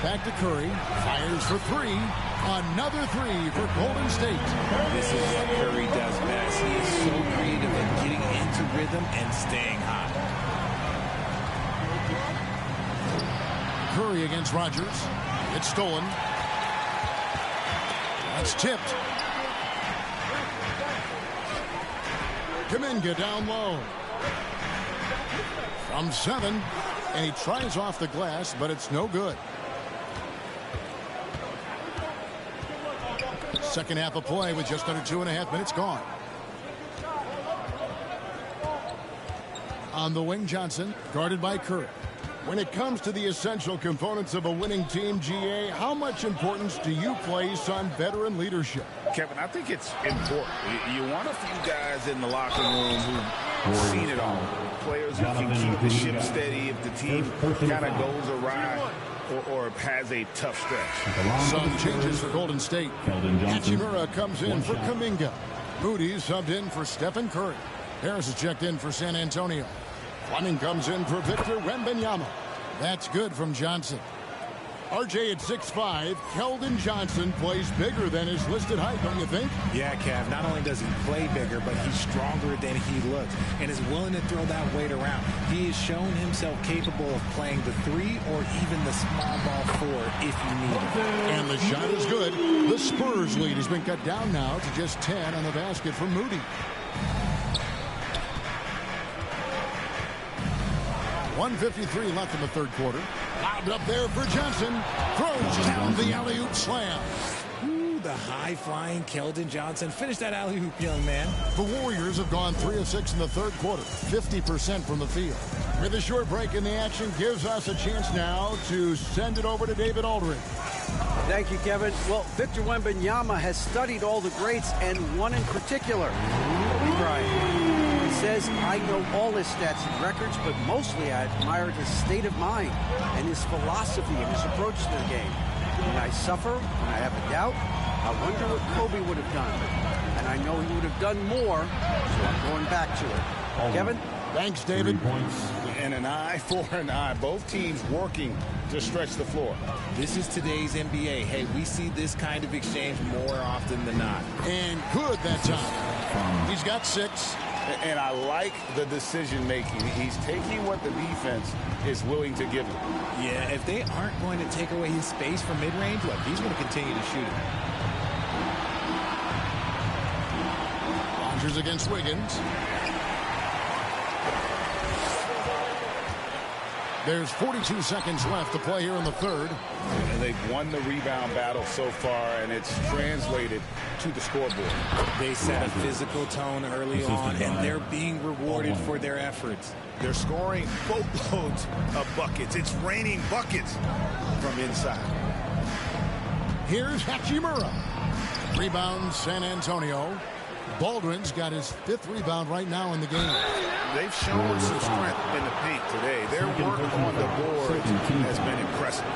Back to Curry. Fires for 3. Another 3 for Golden State. This is what Curry does best. He is so creative in getting into rhythm and staying hot. Curry against Rodgers. It's stolen. That's tipped. Kuminga down low. From 7. And he tries off the glass, but it's no good. Second half of play with just under 2.5 minutes gone. On the wing, Johnson, guarded by Curry. When it comes to the essential components of a winning team, GA, how much importance do you place on veteran leadership? Kevin, I think it's important. You want a few guys in the locker room who've seen it all. Players who can keep the ship steady if the team kind of goes awry or has a tough stretch. Some changes for Golden State. Hachimura comes in for Kuminga. Moody's subbed in for Stephen Curry. Harris is checked in for San Antonio. Fleming comes in for Victor Wembanyama. That's good from Johnson. RJ at 6'5", Keldon Johnson plays bigger than his listed height, don't you think? Yeah, Kev. Not only does he play bigger, but he's stronger than he looks and is willing to throw that weight around. He has shown himself capable of playing the 3 or even the small ball 4 if you need it. And the shot is good. The Spurs lead has been cut down now to just 10 on the basket for Moody. 1:53 left in the third quarter. Lobbed up there for Johnson. Throws down the alley-oop slam. Ooh, the high-flying Keldon Johnson. Finish that alley-oop, young man. The Warriors have gone 3 of 6 in the third quarter. 50% from the field. With a short break in the action, gives us a chance now to send it over to David Aldridge. Thank you, Kevin. Well, Victor Wembanyama has studied all the greats and one in particular. He says, I know all his stats and records, but mostly I admired his state of mind and his philosophy and his approach to the game. When I suffer, when I have a doubt, I wonder what Kobe would have done. And I know he would have done more, so I'm going back to it. Kevin? Thanks, David. 3 points. And an eye for an eye. Both teams working to stretch the floor. This is today's NBA. Hey, we see this kind of exchange more often than not. And good that time. He's got 6. And I like the decision-making. He's taking what the defense is willing to give him. Yeah, if they aren't going to take away his space from mid-range, look, he's going to continue to shoot it. Rodgers against Wiggins. There's 42 seconds left to play here in the third. And they've won the rebound battle so far, and it's translated to the scoreboard. They set a physical tone early on, and they're being rewarded for their efforts. They're scoring boatloads of buckets. It's raining buckets from inside. Here's Hachimura. Rebound, San Antonio. Baldwin's got his 5th rebound right now in the game. They've shown some strength in the paint today. Their work on the board has been impressive.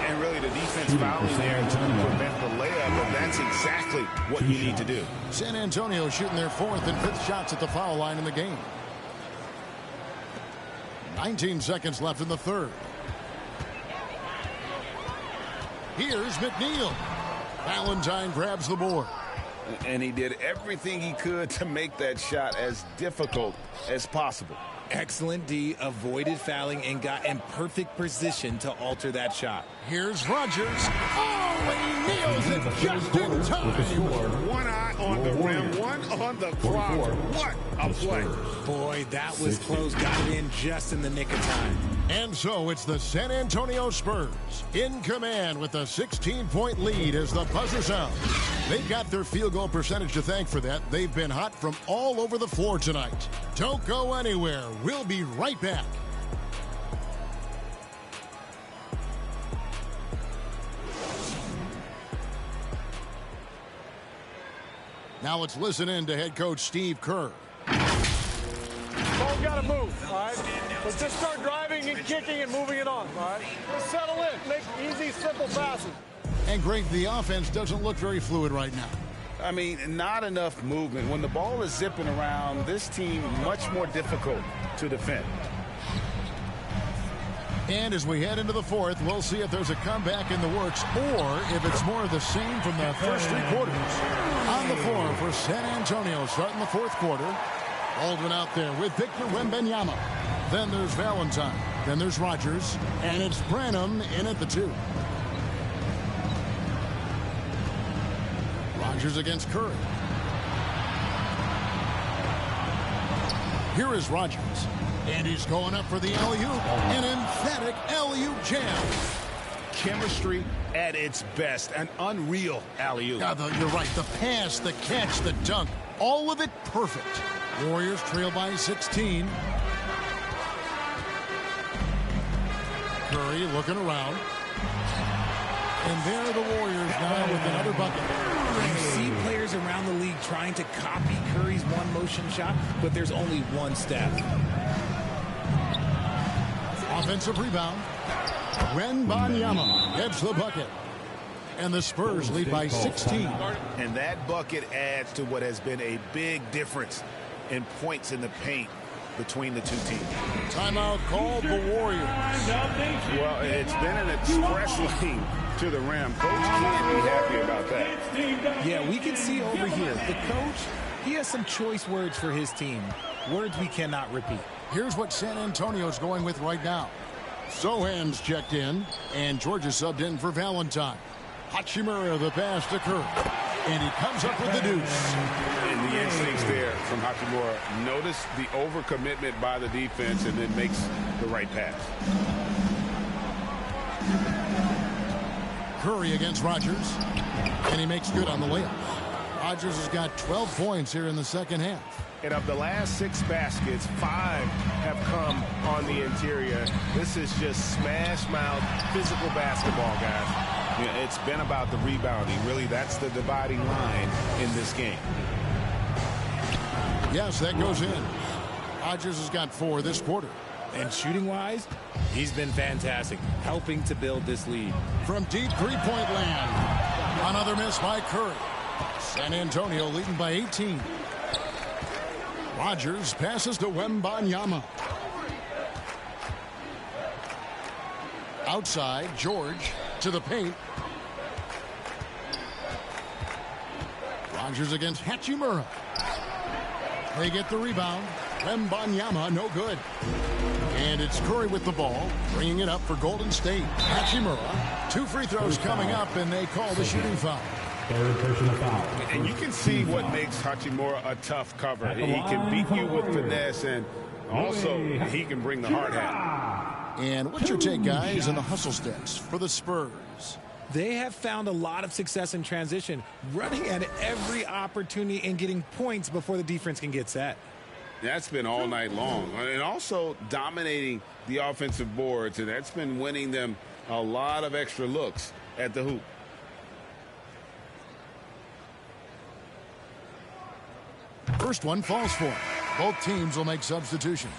And really the defense fouling there to prevent the layup, but that's exactly what you need to do. San Antonio shooting their 4th and 5th shots at the foul line in the game. 19 seconds left in the third. Here's McNeil. Valentine grabs the board. And he did everything he could to make that shot as difficult as possible. Excellent D, avoided fouling and got in perfect position to alter that shot. Here's Rodgers. Oh, and he nails it just in time. One eye on the rim, one on the clock. What a play. Boy, that was close. Got it in just in the nick of time. And so it's the San Antonio Spurs in command with a 16-point lead as the buzzer sounds. They've got their field goal percentage to thank for that. They've been hot from all over the floor tonight. Don't go anywhere. We'll be right back. Now let's listen in to head coach Steve Kerr. Ball got to move, all right? Let's just start driving and kicking and moving it on, all right? Let's settle in. Make easy, simple passes. And Greg, the offense doesn't look very fluid right now. I mean, not enough movement. When the ball is zipping around, this team much more difficult to defend. And as we head into the fourth, we'll see if there's a comeback in the works or if it's more of the same from the first 3 quarters. On the floor for San Antonio starting the 4th quarter. Baldwin out there with Victor Wembanyama. Then there's Valentine. Then there's Rodgers. And it's Branham in at the 2. Rodgers against Curry. Here is Rodgers. And he's going up for the alley-oop. An emphatic alley-oop jam. Chemistry at its best. An unreal alley-oop. You're right. The pass, the catch, the dunk. All of it perfect. Warriors trail by 16. Curry looking around. And there are the Warriors now with another bucket. You see players around the league trying to copy Curry's one-motion shot, but there's only one step. Offensive rebound. Wembanyama gets the bucket. And the Spurs lead by 16. And that bucket adds to what has been a big difference in points in the paint between the 2 teams. Timeout called the Warriors. Well, it's been an express lane to the rim. Coach can't be happy about that. Yeah, we can see over here. The coach, he has some choice words for his team. Words we cannot repeat. Here's what San Antonio's going with right now. Sohan's checked in, and Georgia subbed in for Valentine. Hachimura the pass to Kerr. And he comes up with the deuce. And the instincts there from Hachimura. Notice the overcommitment by the defense and then makes the right pass. Curry against Rodgers. And he makes good on the layup. Rodgers has got 12 points here in the second half. And of the last 6 baskets, 5 have come on the interior. This is just smash mouth physical basketball, guys. Yeah, it's been about the rebounding. Really, that's the dividing line in this game. Yes, that goes in. Rodgers has got 4 this quarter. And shooting-wise, he's been fantastic, helping to build this lead. From deep three-point land, another miss by Curry. San Antonio leading by 18. Rogers passes to Wembanyama. Outside, George to the paint. Rogers against Hachimura. They get the rebound. Wembanyama, no good. And it's Curry with the ball, bringing it up for Golden State. Hachimura, 2 free throws coming up, and they call the shooting foul. Third personal foul. And you can see what makes Hachimura a tough cover. He can beat you with finesse, and also he can bring the hard hat. And what's your take, guys, on the hustle steps for the Spurs? They have found a lot of success in transition, running at every opportunity and getting points before the defense can get set. That's been all night long. And also dominating the offensive boards, and that's been winning them a lot of extra looks at the hoop. First one falls for him. Both teams will make substitutions.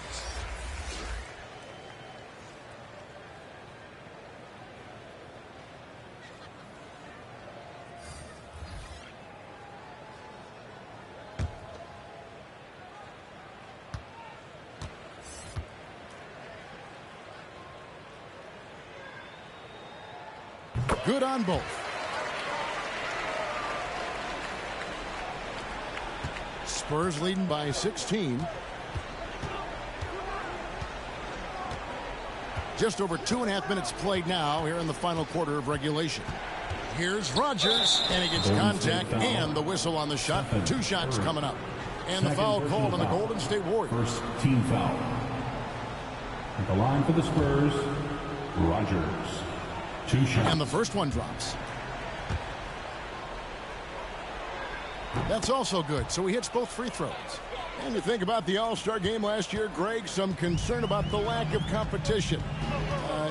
Good on both. Spurs leading by 16. Just over 2.5 minutes played now here in the final quarter of regulation. Here's Rogers, and he gets contact and the whistle on the shot. 2 shots coming up. And the foul called on the Golden State Warriors. First team foul. At the line for the Spurs, Rogers. 2 shots. And the first one drops. That's also good, so he hits both free throws. And you think about the All-Star game last year, Greg, some concern about the lack of competition.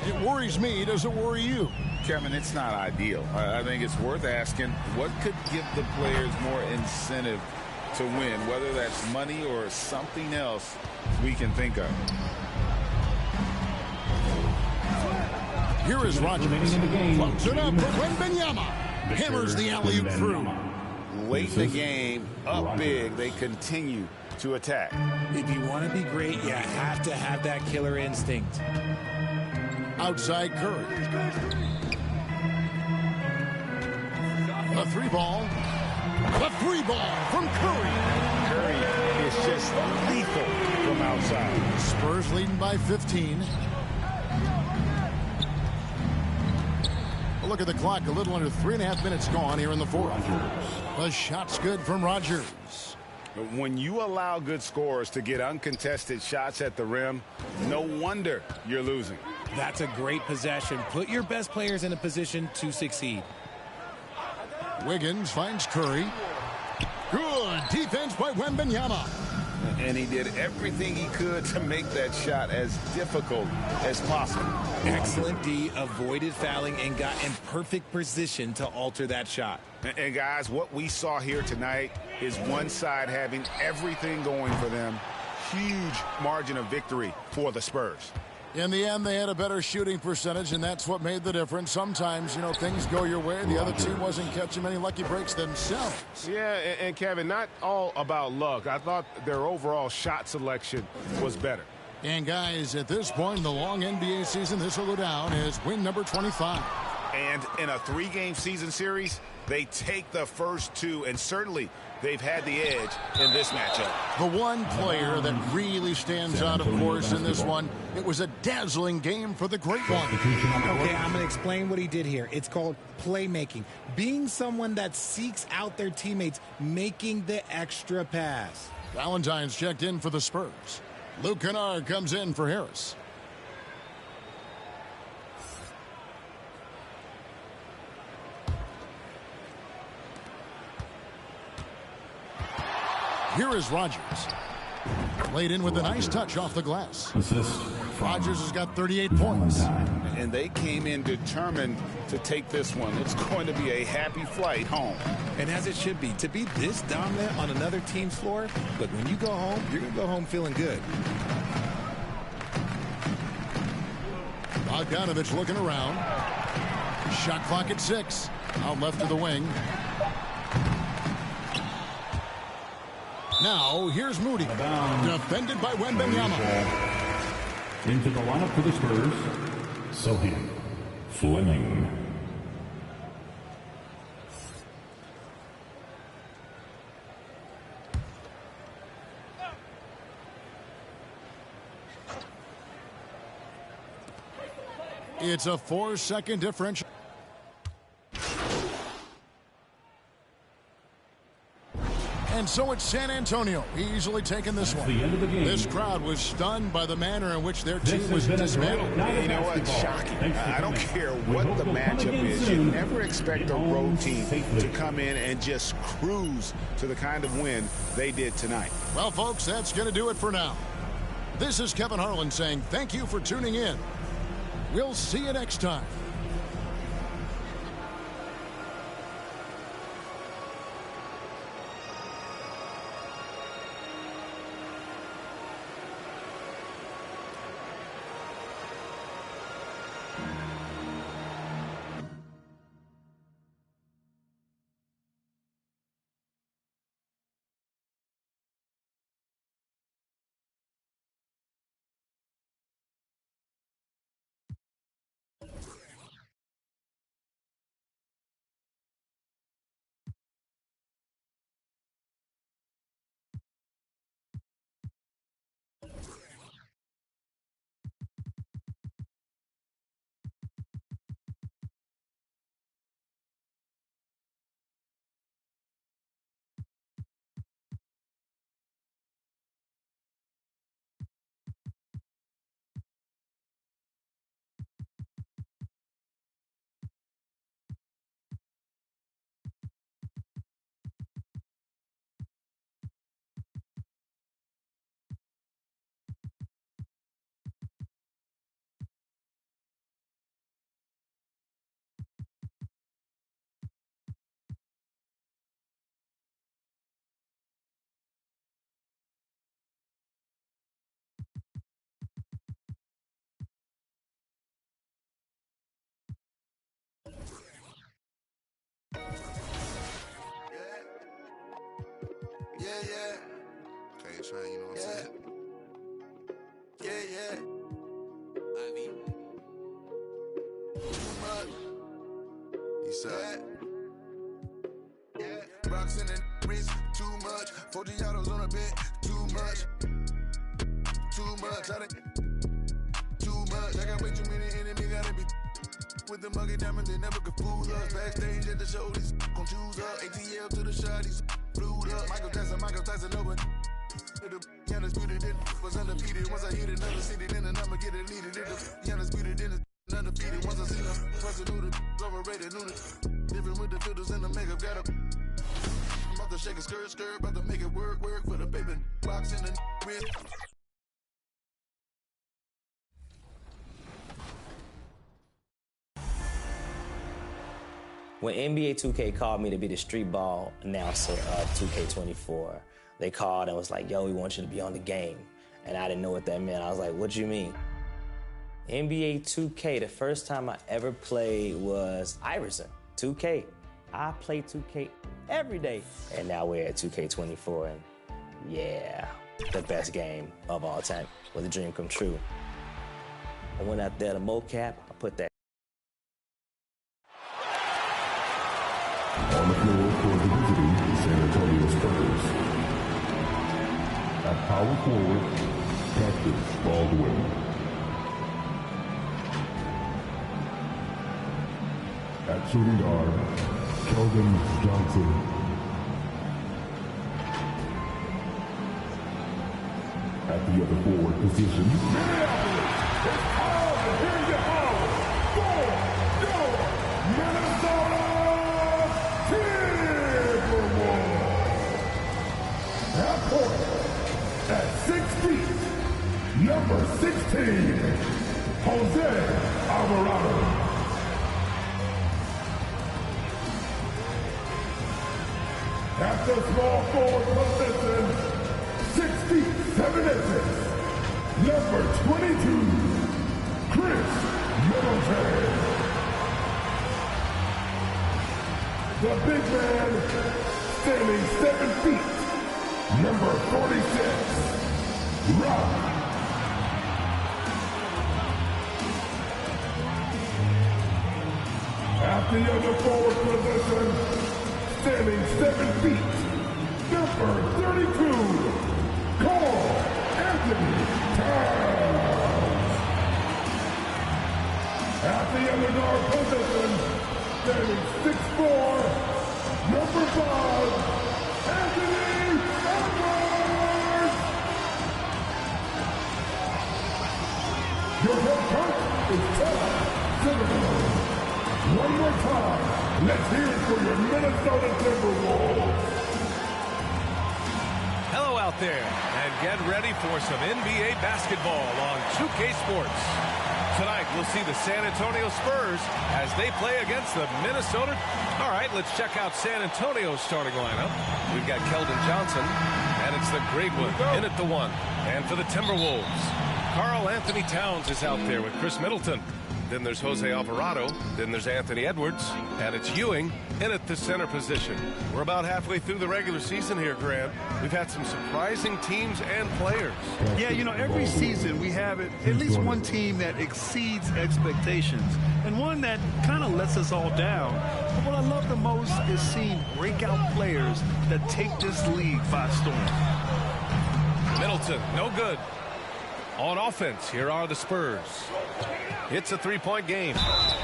It worries me. Does it worry you? Kevin, it's not ideal. I think it's worth asking what could give the players more incentive to win, whether that's money or something else we can think of. Here is Rogers. Floats it up for Wembanyama. Hammers the alley-oop through. Late in the game, up big, they continue to attack. If you want to be great, you have to have that killer instinct. Outside Curry. The 3-ball. The 3-ball from Curry. Curry is just lethal from outside. Spurs leading by 15. Look at the clock, a little under 3.5 minutes gone here in the fourth. The shot's good from Rogers. When you allow good scorers to get uncontested shots at the rim, no wonder you're losing. That's a great possession. Put your best players in a position to succeed. Wiggins finds Curry. Good defense by Wembanyama. And he did everything he could to make that shot as difficult as possible. Excellent D, avoided fouling and got in perfect position to alter that shot. And guys, what we saw here tonight is one side having everything going for them. Huge margin of victory for the Spurs. In the end, they had a better shooting percentage, and that's what made the difference. Sometimes, things go your way. The other team wasn't catching many lucky breaks themselves. Yeah, and Kevin, not all about luck. I thought their overall shot selection was better. And, guys, at this point in the long NBA season, this will go down as win number 25. And in a 3-game season series, they take the first 2, and certainly they've had the edge in this matchup. The one player that really stands out, of course, in this one, it was a dazzling game for the Great One. Okay, I'm going to explain what he did here. It's called playmaking. Being someone that seeks out their teammates, making the extra pass. Valentine's checked in for the Spurs. Luke Kennard comes in for Harris. Here is Rogers. Laid in with a nice touch off the glass. Rogers has got 38 points. And they came in determined to take this one. It's going to be a happy flight home. And as it should be, to be this dominant on another team's floor, look, when you go home, you're going to go home feeling good. Bogdanovich looking around. Shot clock at 6. Out left to the wing. Now, here's Moody. Defended by Wembanyama. Into the lineup for the Spurs, Sohan Fleming. It's a 4-second differential. And so it's San Antonio easily taking this one. The end of the game. This crowd was stunned by the manner in which their team was dismantled. You know what? Shocking. I don't care what the matchup is. You never expect a road team to come in and just cruise to the kind of win they did tonight. Well, folks, that's going to do it for now. This is Kevin Harlan saying thank you for tuning in. We'll see you next time. Yeah. Okay, trying, you know what I'm saying? Yeah. Too much. He said. Yeah. Rocks in the wrist, too much. 40 autos on a bit, too much. Too much. Too much. I got way too many enemies, gotta be. With the muggy diamonds, they never could fool us. Backstage at the show, these gon' choose up. ATL to the shotties, flued up. Michael Tyson over. The undisputed, then was undefeated. Once I hit another city, then the number get deleted. The undisputed, then it's undefeated. Once I see them, plus I knew the overrated, knew the different with the filters and the makeup. Got a about to shake a skirt, about to make it work for the baby. Box in the wrist. When NBA 2K called me to be the street ball announcer of 2K24, they called and was like, yo, we want you to be on the game. And I didn't know what that meant. I was like, what do you mean? NBA 2K, the first time I ever played was Iverson, 2K. I play 2K every day. And now we're at 2K24, and yeah, the best game of all time. Was a dream come true. I went out there to mocap, I put that. On the floor for the visiting San Antonio Spurs. At power forward, Patrick Baldwin. At shooting guard, Kelvin Johnson. At the other forward position, Minneapolis, it's time to hear your howl. Minnesota! Half court at 6 feet, number 16, Jose Alvarado. At the small forward position, 6 feet, 7 inches, number 22, Chris Middleton. The big man standing 7 feet, Number 46, Rock. At the other forward position, standing 7 feet, number 32, Carl Anthony Towns. At the other guard position, standing 6'4", number 5, Anthony Edwards. Your head coach is Todd Zimmerman. One more time, let's hear it for your Minnesota Timberwolves. Hello out there, and get ready for some NBA basketball on 2K Sports. Tonight, we'll see the San Antonio Spurs as they play against the Minnesota. All right, let's check out San Antonio's starting lineup. We've got Keldon Johnson, and it's the great one in at the 1. And for the Timberwolves, Carl Anthony Towns is out there with Chris Middleton. Then there's Jose Alvarado. Then there's Anthony Edwards. And it's Ewing in at the center position. We're about halfway through the regular season here, Grant. We've had some surprising teams and players. Yeah, you know, every season we have at least one team that exceeds expectations and one that kind of lets us all down. But what I love the most is seeing breakout players that take this league by storm. Middleton, no good. On offense, here are the Spurs. It's a 3-point game.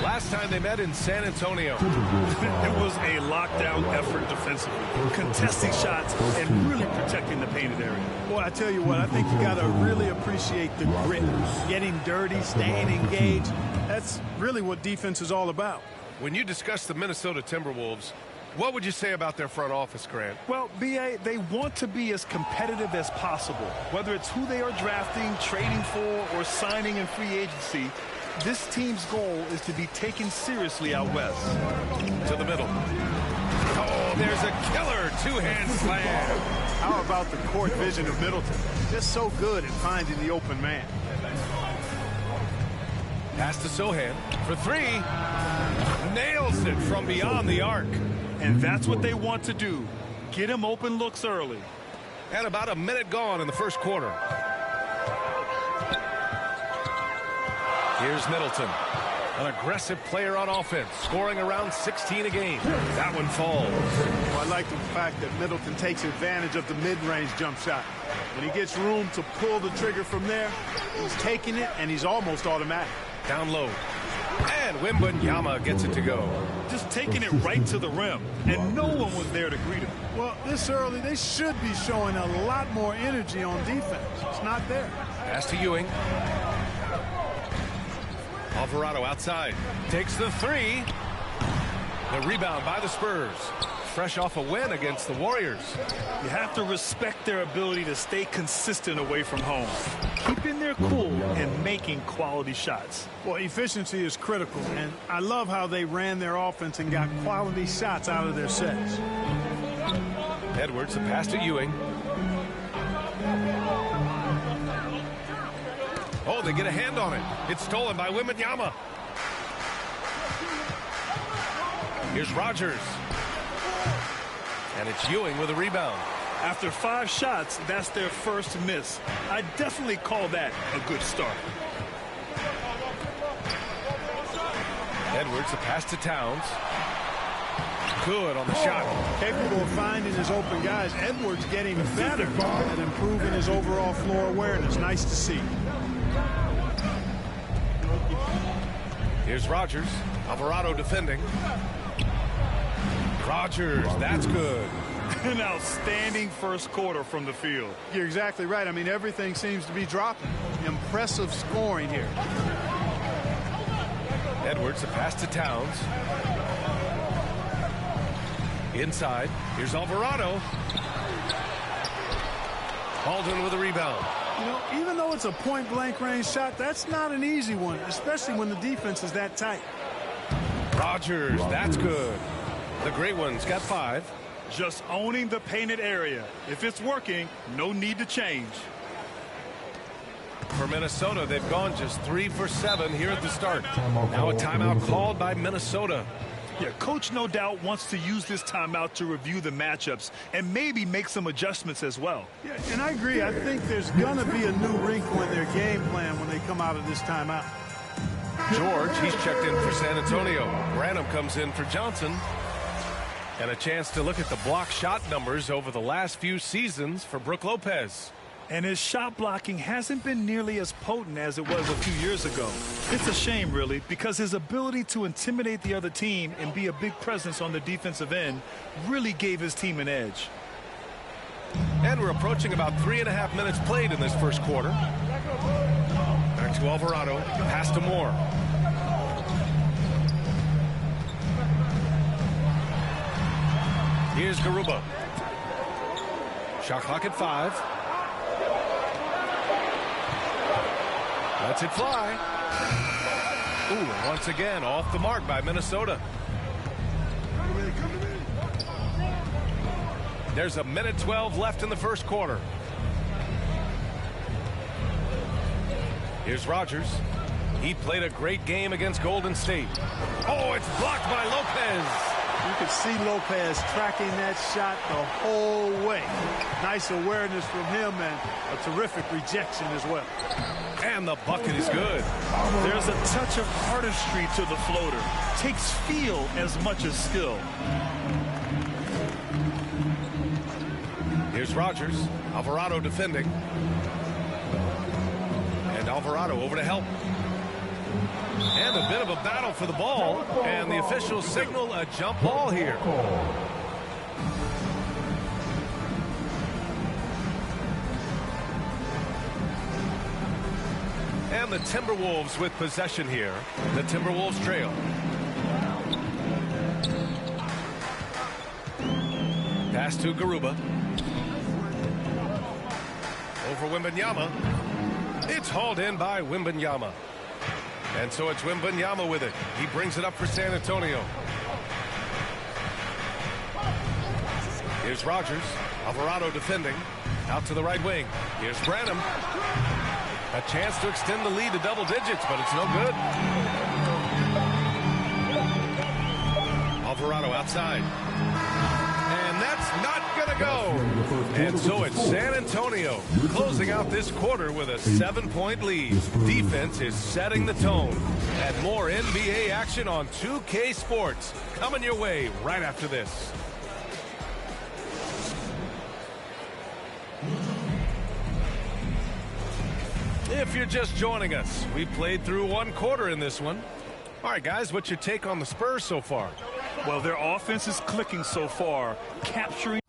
Last time they met in San Antonio. It was a lockdown effort defensively, contesting shots and really protecting the painted area. Boy, I tell you what, I think you got to really appreciate the grit. Getting dirty, staying engaged. That's really what defense is all about. When you discuss the Minnesota Timberwolves, what would you say about their front office, Grant? Well, B.A., they want to be as competitive as possible. Whether it's who they are drafting, trading for, or signing in free agency, this team's goal is to be taken seriously out west. To the middle. Oh, there's a killer two-hand slam. How about the court vision of Middleton? Just so good at finding the open man. Pass to Sohan for 3. Nails it from beyond the arc. And that's what they want to do. Get him open looks early. And about a minute gone in the first quarter. Here's Middleton, an aggressive player on offense, scoring around 16 a game. That one falls. Well, I like the fact that Middleton takes advantage of the mid-range jump shot. When he gets room to pull the trigger from there, he's taking it, and he's almost automatic. Down low. And Wembanyama gets it to go. Just taking it right to the rim, and no one was there to greet him. Well, this early, they should be showing a lot more energy on defense. It's not there. Pass to Ewing. Alvarado outside. Takes the 3. The rebound by the Spurs. Fresh off a win against the Warriors. You have to respect their ability to stay consistent away from home. Keeping their cool and making quality shots. Well, efficiency is critical, and I love how they ran their offense and got quality shots out of their sets. Edwards, the pass to Ewing. Oh, they get a hand on it. It's stolen by Wembanyama. Here's Rogers. And it's Ewing with a rebound. After 5 shots, that's their first miss. I definitely call that a good start. Edwards, a pass to Towns. Good on the shot. Capable of finding his open guys. Edwards getting better at improving his overall floor awareness. Nice to see. Here's Rogers. Alvarado defending. Rogers, that's good. An outstanding first quarter from the field. You're exactly right. I mean, everything seems to be dropping. Impressive scoring here. Edwards, a pass to Towns. Inside. Here's Alvarado. Alden with a rebound. You know, even though it's a point-blank range shot, that's not an easy one, especially when the defense is that tight. Rogers, that's good. The great one's got 5. Just owning the painted area. If it's working, no need to change. For Minnesota, they've gone just 3 for 7 here at the start. Now a timeout called by Minnesota. Yeah, coach no doubt wants to use this timeout to review the matchups and maybe make some adjustments as well. Yeah, and I agree. I think there's going to be a new wrinkle in their game plan when they come out of this timeout. George, he's checked in for San Antonio. Branham comes in for Johnson. And a chance to look at the block shot numbers over the last few seasons for Brook Lopez. And his shot blocking hasn't been nearly as potent as it was a few years ago. It's a shame, really, because his ability to intimidate the other team and be a big presence on the defensive end really gave his team an edge. And we're approaching about 3.5 minutes played in this first quarter. Back to Alvarado, pass to Moore. Here's Garuba. Shot clock at 5. Lets it fly. Ooh, once again, off the mark by Minnesota. There's 1:12 left in the first quarter. Here's Rogers. He played a great game against Golden State. Oh, it's blocked by Lopez. You could see Lopez tracking that shot the whole way. Nice awareness from him and a terrific rejection as well. And the bucket is good. There's a touch of artistry to the floater. Takes feel as much as skill. Here's Rogers. Alvarado defending. And Alvarado over to help. And a bit of a battle for the ball. And the officials signal a jump ball here. And the Timberwolves with possession here. The Timberwolves trail. Pass to Garuba. Over Wembanyama. It's hauled in by Wembanyama. And so it's Wembanyama with it. He brings it up for San Antonio. Here's Rogers. Alvarado defending. Out to the right wing. Here's Branham. A chance to extend the lead to double digits, but it's no good. Alvarado outside. And that's not going to go. And so it's San Antonio closing out this quarter with a 7-point lead. Defense is setting the tone. And more NBA action on 2K Sports coming your way right after this. If you're just joining us, we played through one quarter in this one. All right, guys, what's your take on the Spurs so far? Well, their offense is clicking so far, capturing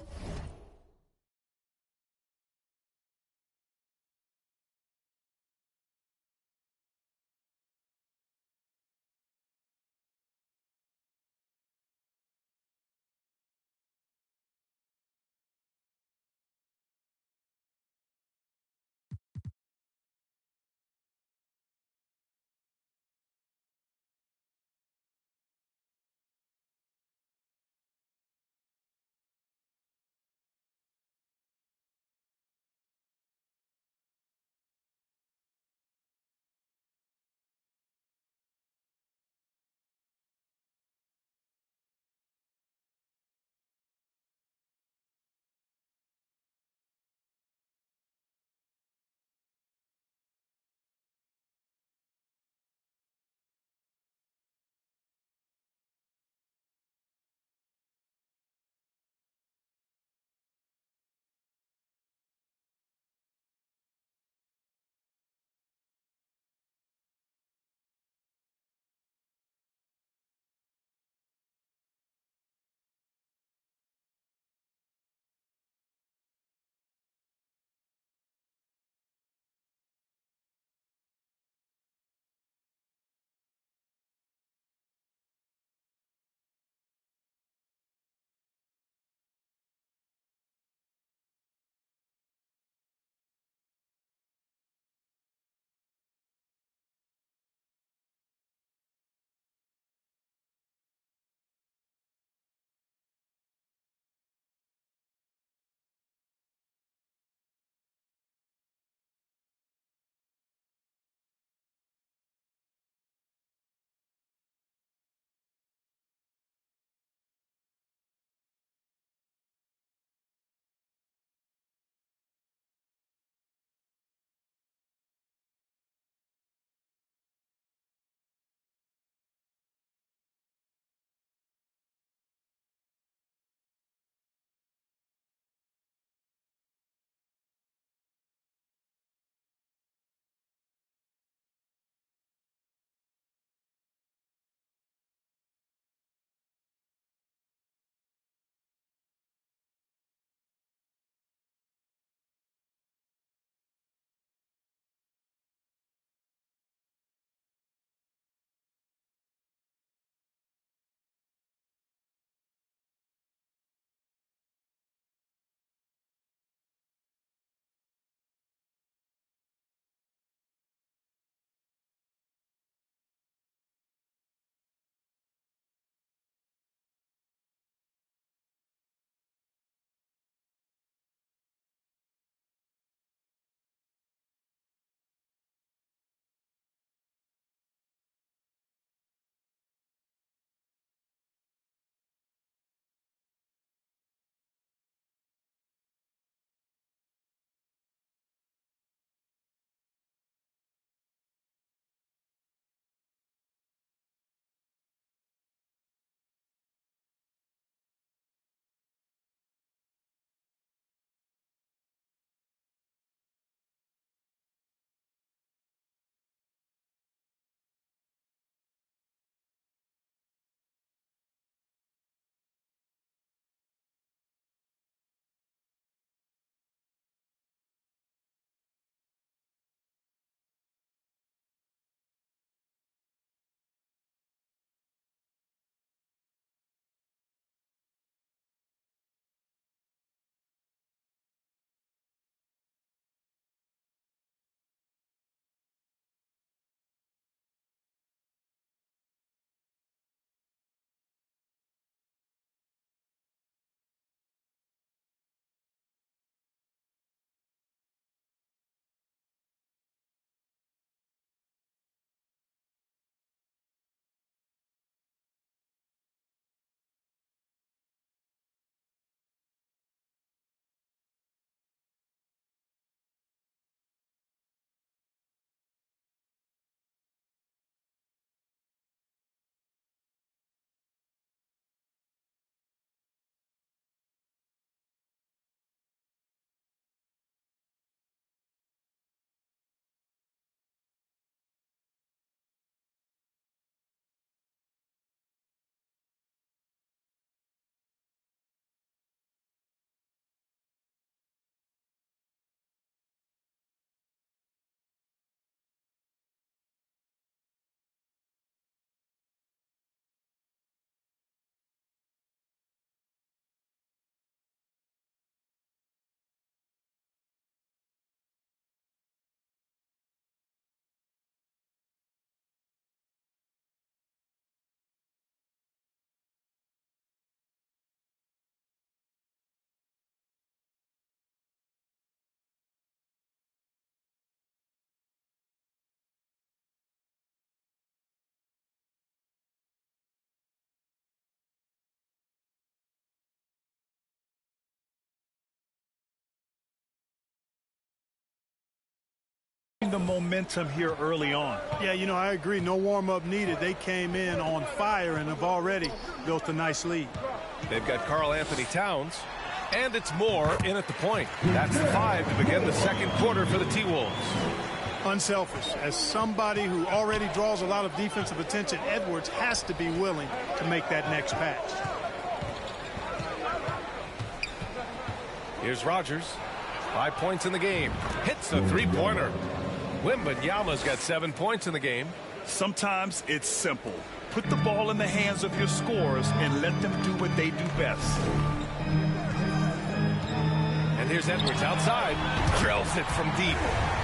the momentum here early on. Yeah, you know, I agree. No warm-up needed. They came in on fire and have already built a nice lead. They've got Karl Anthony Towns, and it's Moore in at the point. That's the 5 to begin the second quarter for the T-Wolves. Unselfish. As somebody who already draws a lot of defensive attention, Edwards has to be willing to make that next pass. Here's Rogers. 5 points in the game. Hits a three-pointer. Wembanyama's got 7 points in the game. Sometimes it's simple. Put the ball in the hands of your scorers and let them do what they do best. And here's Edwards outside. Drills it from deep.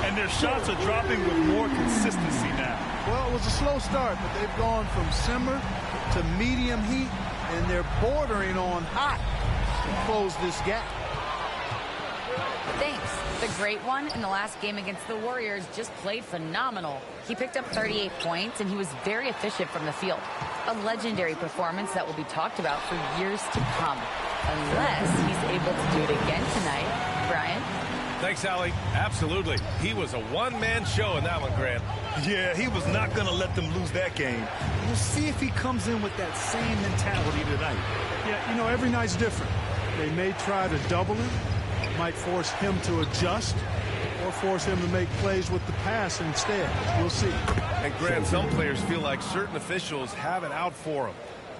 And their shots are dropping with more consistency now. Well, it was a slow start, but they've gone from simmer to medium heat, and they're bordering on hot to close this gap. Thanks. The great one in the last game against the Warriors just played phenomenal. He picked up 38 points, and he was very efficient from the field. A legendary performance that will be talked about for years to come. Unless he's able to do it again tonight. Brian? Thanks, Allie. Absolutely. He was a one-man show in that one, Grant. Yeah, he was not going to let them lose that game. We'll see if he comes in with that same mentality tonight. Yeah, you know, every night's different. They may try to double him. Might force him to adjust or force him to make plays with the pass instead. We'll see. And Grant, some players feel like certain officials have it out for them.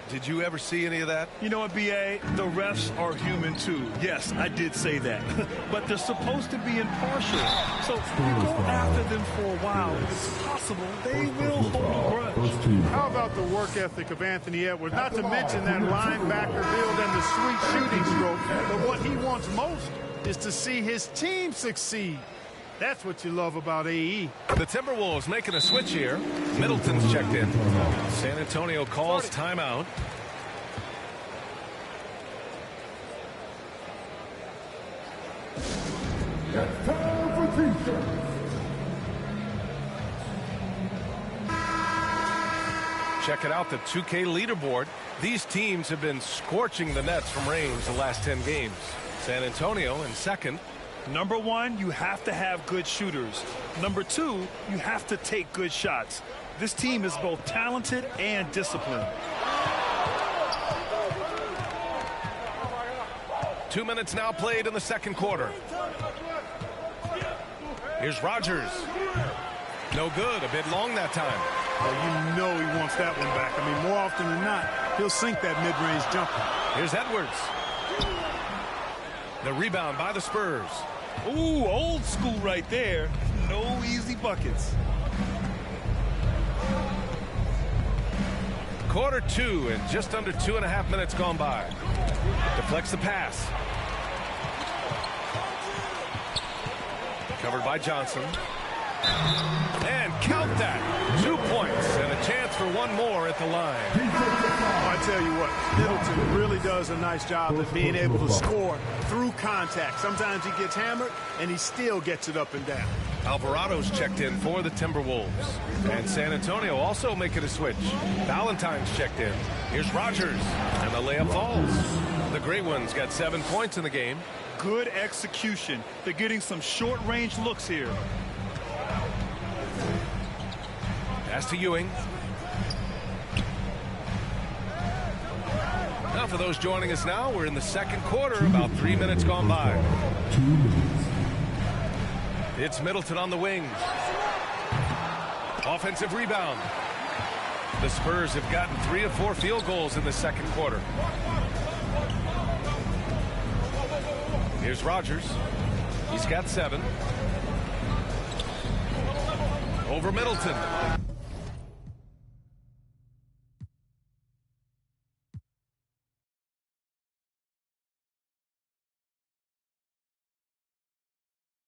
Did you ever see any of that? You know what, B.A.? The refs are human, too. Yes, I did say that. But they're supposed to be impartial. So if you go after them for a while, it's possible they will hold a grudge. How about the work ethic of Anthony Edwards? Not to mention that linebacker build and the sweet shooting stroke. But what he wants most is to see his team succeed. That's what you love about AE. The Timberwolves making a switch here. Middleton's checked in. San Antonio calls timeout. It's time for T-shirts. Check it out, the 2K leaderboard. These teams have been scorching the nets from range the last 10 games. San Antonio in second. Number one, you have to have good shooters. Number two, you have to take good shots. This team is both talented and disciplined. 2 minutes now played in the second quarter. Here's Rogers. No good, a bit long that time. Well, you know he wants that one back. I mean, more often than not, he'll sink that mid-range jumper. Here's Edwards. The rebound by the Spurs. Ooh, old school right there. No easy buckets. Quarter two and just under 2.5 minutes gone by. Deflects the pass. Covered by Johnson. And count that. 2 points and a chance for one more at the line. I tell you what, Middleton really does a nice job of being able to score through contact. Sometimes he gets hammered, and he still gets it up and down. Alvarado's checked in for the Timberwolves. And San Antonio also making a switch. Valentine's checked in. Here's Rogers, and the layup falls. The Great Ones got 7 points in the game. Good execution. They're getting some short-range looks here. Pass to Ewing. Now for those joining us now, we're in the second quarter, about 3 minutes gone by. 2 minutes. It's Middleton on the wing. Offensive rebound. The Spurs have gotten 3 of 4 field goals in the second quarter. Here's Rogers. He's got 7. Over Middleton.